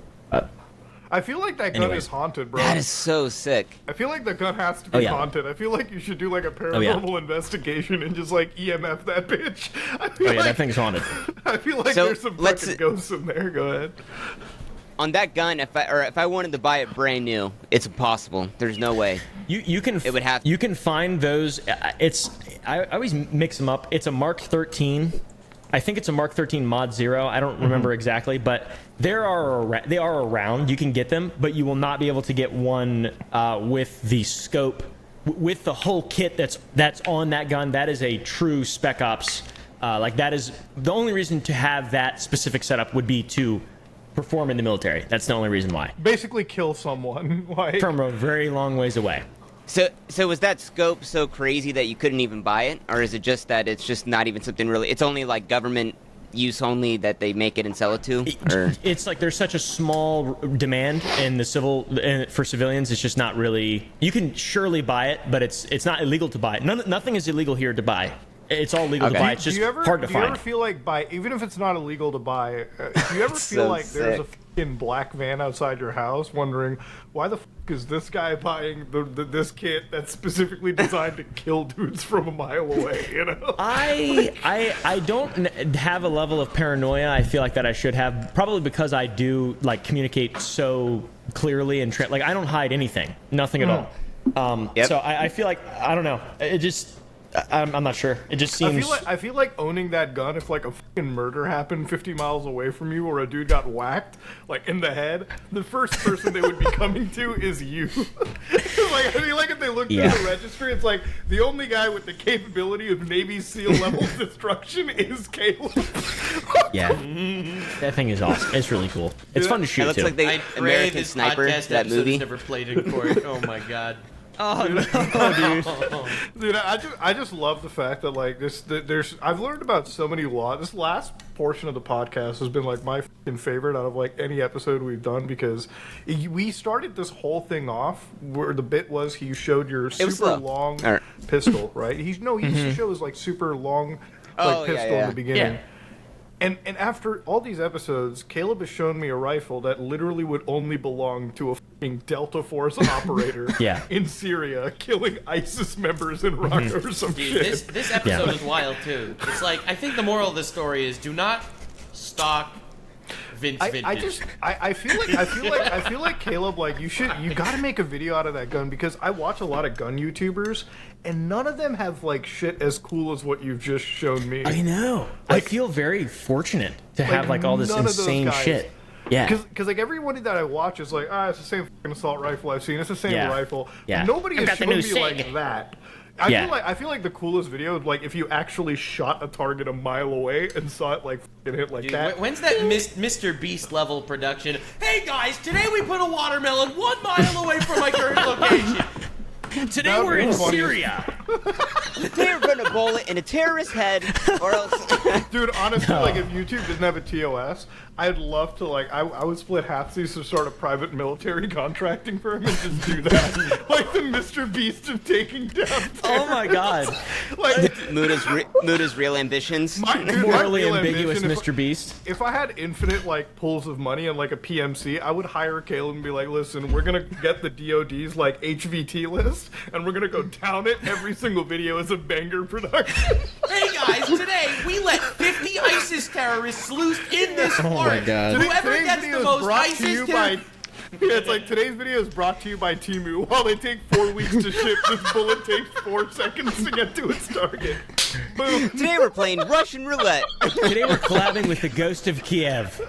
I feel like that gun Anyways. is haunted, bro. That is so sick. I feel like the gun has to be Oh, yeah. haunted. I feel like you should do like a yeah. paranormal investigation and just like EMF that bitch. I feel Oh yeah, like, that thing's haunted. I feel like So, there's some let's- fucking ghosts in there. Go ahead. On that gun, if I wanted to buy it brand new, it's impossible. There's no way. You can It would have- you can find those. I always mix them up. It's a Mark 13. I think it's a Mark 13 Mod 0. I don't remember exactly, but they are around. You can get them, but you will not be able to get one with the scope, with the whole kit that's on that gun. That is a true Spec Ops. Like that is the only reason to have that specific setup would be to perform in the military. That's the only reason why. Basically, kill someone. Like, From a very long ways away. So was that scope so crazy that you couldn't even buy it, or is it just that it's just not even something really? It's only like government use only that they make it and sell it to? Or It's like there's such a small demand in the for civilians. It's just not really. You can surely buy it, but it's not illegal to buy it. Nothing is illegal here to buy. It's all legal to buy. It's just hard to do you find. ever feel like even if it's not illegal to buy, do you ever feel so like there's a sick. fucking black van outside your house, wondering why the fuck is this guy buying this kit that's specifically designed to kill dudes from a mile away? You know. I don't have a level of paranoia I feel like that I should have, probably because I do like communicate so clearly and like I don't hide anything, nothing at all. Yep. So I feel like I don't know. It just I'm not sure. It just seems. I feel like owning that gun, if like a fucking murder happened 50 miles away from you, or a dude got whacked like in the head, the first person they would be coming to is you. Like I feel like if they look through the registry, it's like the only guy with the capability of Navy SEAL level destruction is Caleb. Yeah, that thing is awesome. It's really cool. It's fun to shoot it looks too. like the I pray American this Sniper, podcast that episode movie. is never played in court. Oh my god. Oh no, dude. Dude, I just love the fact that like there's I've learned about so many laws. This last portion of the podcast has been like my fucking favorite out of like any episode we've done, because we started this whole thing off where the bit was he showed your was super slow. long Alright. pistol, right? He used to show his like super long Oh, pistol yeah. in the beginning. Yeah. And after all these episodes, Caleb has shown me a rifle that literally would only belong to a fucking Delta Force operator Yeah. in Syria, killing ISIS members in Raqqa or some Dude, shit. this episode is wild too. It's like I think the moral of the story is do not stalk Vince Vintage. I feel like Caleb, like you gotta make a video out of that gun, because I watch a lot of gun YouTubers and none of them have like shit as cool as what you've just shown me. I know. I feel very fortunate to have like all this none of those insane guys. shit. Yeah. Because like everybody that I watch is like, it's the same fucking assault rifle I've seen. It's the same Yeah. rifle. Yeah. Nobody I've has got the shown new me like SIG. that. Yeah. I feel like the coolest video, like if you actually shot a target a mile away and saw it like fucking hit like Dude, that. when's that Mr. Beast level production? Hey guys, today we put a watermelon 1 mile away from my current location. Today That we're would in be funny. Syria. They're gonna bullet in a terrorist head, or else. Dude, honestly, like if YouTube didn't have a TOS, I'd love to like I would split half these to start a private military contracting firm and just do that, like the Mr. Beast of taking down. Oh my god. Like Muda's real ambitions. my Morally real ambiguous ambition, Mr. Beast. If I had infinite like pools of money and like a PMC, I would hire Caleb and be like, listen, we're gonna get the DoD's like HVT list and we're gonna go down it. Every single video is a banger production. Hey guys, today we let 50 ISIS terrorists loose in this Oh my park. god. Whoever Today's gets video the is most brought to ISIS you by. terrorists. Yeah, it's like today's video is brought to you by Timu. While they take 4 weeks to ship, this bullet takes 4 seconds to get to its target. Boom. Today we're playing Russian roulette. Today we're collabing with the Ghost of Kiev.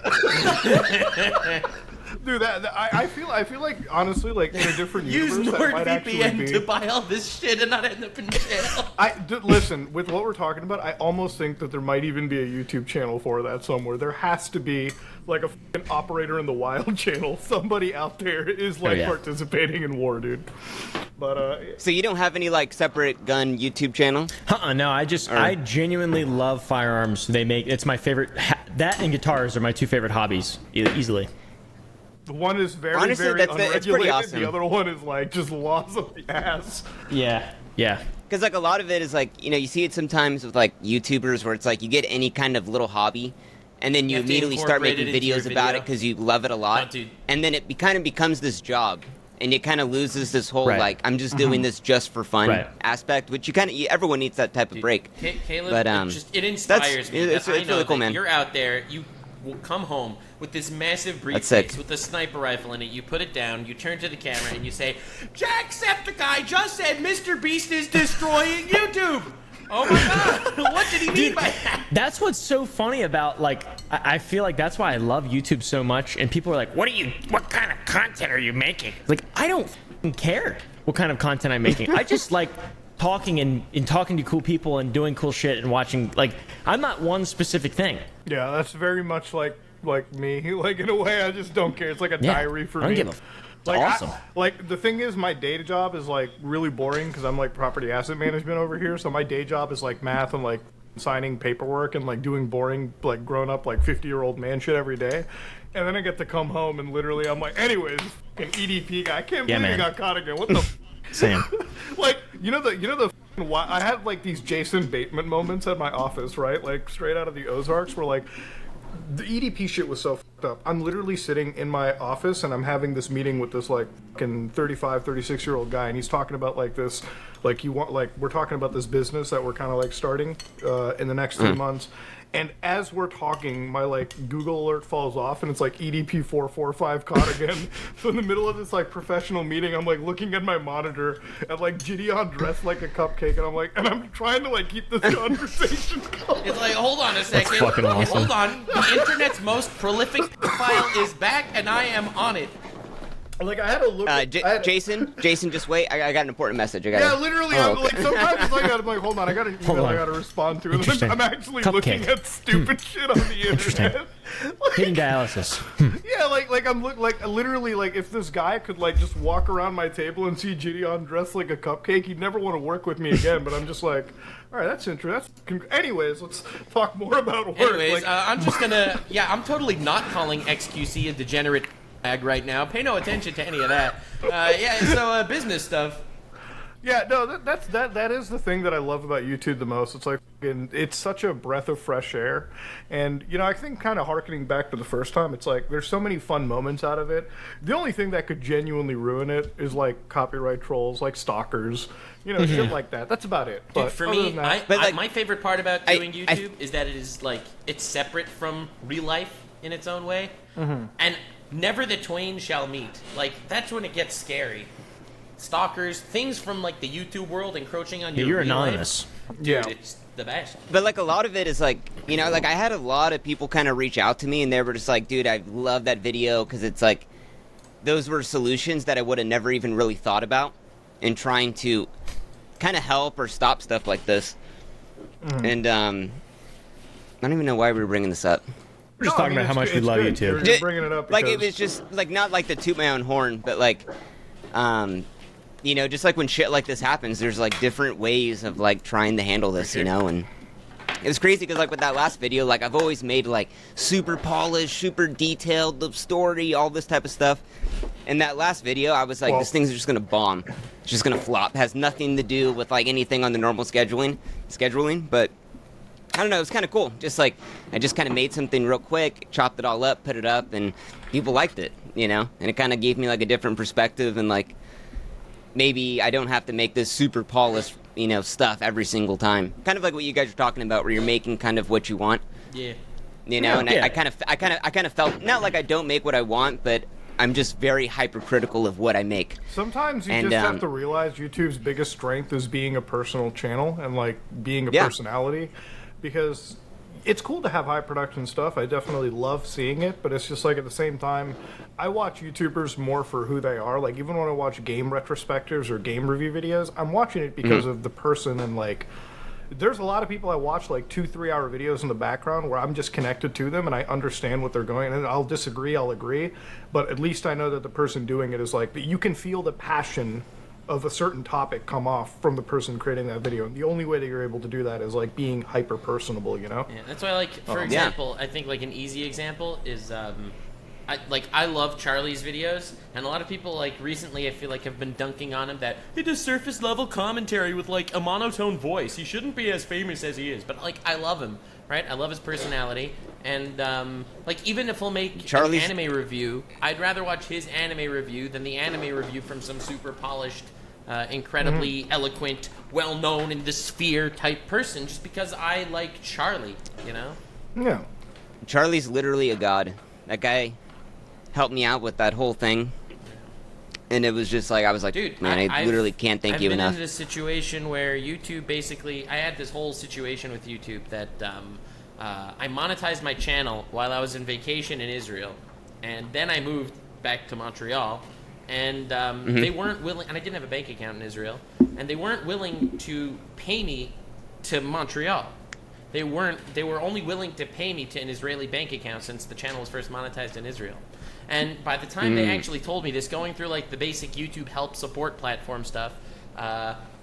Dude, I feel like honestly, like in a different Use universe, that might actually NordVPN be. to buy all this shit and not end up in jail. Listen, with what we're talking about, I almost think that there might even be a YouTube channel for that somewhere. There has to be like a fucking operator in the wild channel. Somebody out there is like yeah. participating in war, dude. But So you don't have any like separate gun YouTube channel? No, I genuinely love firearms. It's my favorite. That and guitars are my 2 favorite hobbies, easily. the one is very, Honestly, very it's pretty unregulated. awesome. The other one is like just laws of the ass. Yeah. Because like a lot of it is like, you know, you see it sometimes with like YouTubers where it's like you get any kind of little hobby and then you have to immediately start incorporate making it into your videos about video. it because you love it a lot. Oh, dude. And then it kind of becomes this job and it kind of loses this whole Right. like, I'm just doing this just for fun Right. aspect, which you kind of, everyone needs that type of break. Caleb, But, it inspires me. it's that I know really cool, that man. You're out there, you will come home with this massive That's sick. briefcase with a sniper rifle in it. You put it down, you turn to the camera, and you say, Jacksepticeye just said Mr. Beast is destroying YouTube! Oh my god, what did he mean by that? That's what's so funny about, like, I feel like that's why I love YouTube so much. And people are like, what kind of content are you making? Like, I don't f***ing care what kind of content I'm making. I just like talking and talking to cool people and doing cool shit and watching. Like, I'm not one specific thing. Yeah, that's very much like me. Like in a way, I just don't care. It's like a Yeah, diary for I don't me. give a f- It's Like, awesome. like the thing is, my day job is like really boring because I'm like property asset management over here. So my day job is like math and like signing paperwork and like doing boring like grown up like 50-year-old man shit every day, and then I get to come home and literally I'm like, anyways, fucking EDP guy, I can't believe I got caught again. What the Same. like I had like these Jason Bateman moments at my office, right? Like straight out of the Ozarks, where like the EDP shit was so fucked up. I'm literally sitting in my office and I'm having this meeting with this like fucking 35, 36-year-old guy, and he's talking about like this, like we're talking about this business that we're kind of like starting in the next 3 months. And as we're talking, my like Google alert falls off, and it's like EDP 445 caught again. So in the middle of this like professional meeting, I'm like looking at my monitor at like Gideon dressed like a cupcake, and I'm trying to like keep this conversation going. It's like, hold on a second. fucking awesome. Hold on. The internet's most prolific file is back, and I am on it. Like I had to look. Jason, just wait. I got an important message. Yeah, literally. I'm like sometimes it's like I'm like, hold on, I got an email I gotta respond to, and then I'm actually looking at stupid shit on the internet. Like, Hitting dialysis. yeah, like I'm literally like if this guy could like just walk around my table and see Gideon dressed like a cupcake, he'd never want to work with me again. But I'm just like, all right, that's interesting. Anyways, let's talk more about work. Anyways, I'm just gonna. Yeah, I'm totally not calling XQC a degenerate right now. Pay no attention to any of that. So business stuff. Yeah, no, that is the thing that I love about YouTube the most. It's like it's such a breath of fresh air, and you know, I think kind of harkening back to the first time, it's like there's so many fun moments out of it. The only thing that could genuinely ruin it is like copyright trolls, like stalkers, you know, shit like that. That's about it. Dude, But for other me, than that, my favorite part about doing YouTube is that it is like it's separate from real life in its own way, and never the twain shall meet. Like that's when it gets scary. Stalkers, things from like the YouTube world encroaching on your You're real anonymous. Life. Dude, Yeah. it's the best. But like a lot of it is like, you know, like I had a lot of people kind of reach out to me, and they were just like, dude, I love that video, because it's like those were solutions that I would have never even really thought about in trying to kind of help or stop stuff like this. And I don't even know why we were bringing this up. We're just talking about how much we love good. YouTube. You're bringing it up Like because it was just like not like to toot my own horn, but like you know, just like when shit like this happens, there's like different ways of like trying to handle this, you know. And it was crazy because like with that last video, like I've always made like super polished, super detailed the story, all this type of stuff. And that last video, I was like, this thing's just gonna bomb, it's just gonna flop. It has nothing to do with like anything on the normal scheduling, but I don't know, it was kind of cool. Just like, I just kind of made something real quick, chopped it all up, put it up, and people liked it, you know? And it kind of gave me like a different perspective, and like, maybe I don't have to make this super polished, you know, stuff every single time. Kind of like what you guys are talking about, where you're making kind of what you want. Yeah. You know, and Yeah. I kind of felt, not like I don't make what I want, but I'm just very hypercritical of what I make. sometimes you just have to realize YouTube's biggest strength is being a personal channel and like being a personality, because it's cool to have high production stuff. I definitely love seeing it, but it's just like at the same time, I watch YouTubers more for who they are. Like even when I watch game retrospectives or game review videos, I'm watching it because of the person, and like there's a lot of people I watch like 2-3 hour videos in the background where I'm just connected to them and I understand what they're going, and I'll disagree, I'll agree, but at least I know that the person doing it is like, you can feel the passion of a certain topic come off from the person creating that video, and the only way that you're able to do that is like being hyper personable, you know? Yeah, that's why, like, for example, I think like an easy example is I love Charlie's videos, and a lot of people like recently I feel like have been dunking on him that he does surface level commentary with like a monotone voice. He shouldn't be as famous as he is, but like I love him, right? I love his personality, and like even if he'll make Charlie's an anime review, I'd rather watch his anime review than the anime review from some super polished, incredibly eloquent, well-known in the sphere type person, just because I like Charlie, you know? Yeah. Charlie's literally a god. That guy helped me out with that whole thing, and it was just like, I was like, dude, man, I literally can't thank you enough. I've been in this situation where YouTube basically, I had this whole situation with YouTube that I monetized my channel while I was in vacation in Israel, and then I moved back to Montreal, and they weren't willing, and I didn't have a bank account in Israel, and they weren't willing to pay me to Montreal. They were only willing to pay me to an Israeli bank account since the channel was first monetized in Israel. And by the time they actually told me this, going through like the basic YouTube help support platform stuff,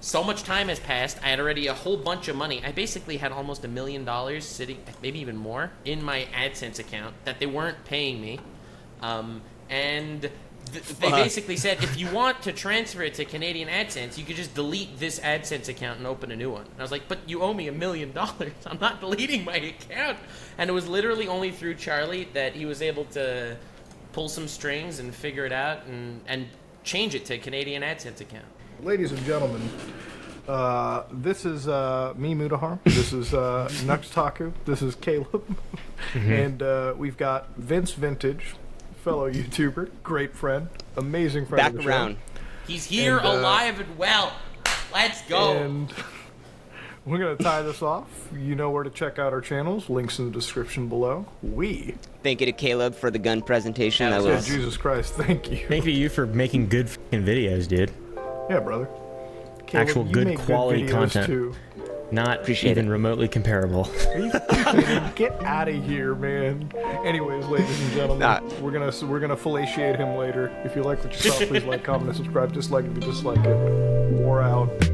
so much time has passed. I had already a whole bunch of money. I basically had almost $1 million sitting, maybe even more, in my AdSense account that they weren't paying me. They basically said, if you want to transfer it to Canadian AdSense, you could just delete this AdSense account and open a new one. And I was like, but you owe me $1 million. I'm not deleting my account. And it was literally only through Charlie that he was able to pull some strings and figure it out and change it to a Canadian AdSense account. Ladies and gentlemen, this is me, Mudahar. This is Nux Taku. This is Caleb. And we've got Vince Vintage, fellow YouTuber, great friend, amazing friend Back of the around. show. He's here, alive and well. Let's go. And we're going to tie this off. You know where to check out our channels. Links in the description below. Thank you to Caleb for the gun presentation. That Yeah, was Jesus Christ, thank you. Thank you for making good fucking videos, dude. Yeah, brother. Caleb, Actual you good make quality videos content. Too. Not Appreciate even it. remotely comparable. Are you kidding? Get out of here, man. Anyways, ladies and gentlemen, Nah. we're gonna fellatiate him later. If you like what you saw, please like, comment, and subscribe. Dislike if you dislike it. War out.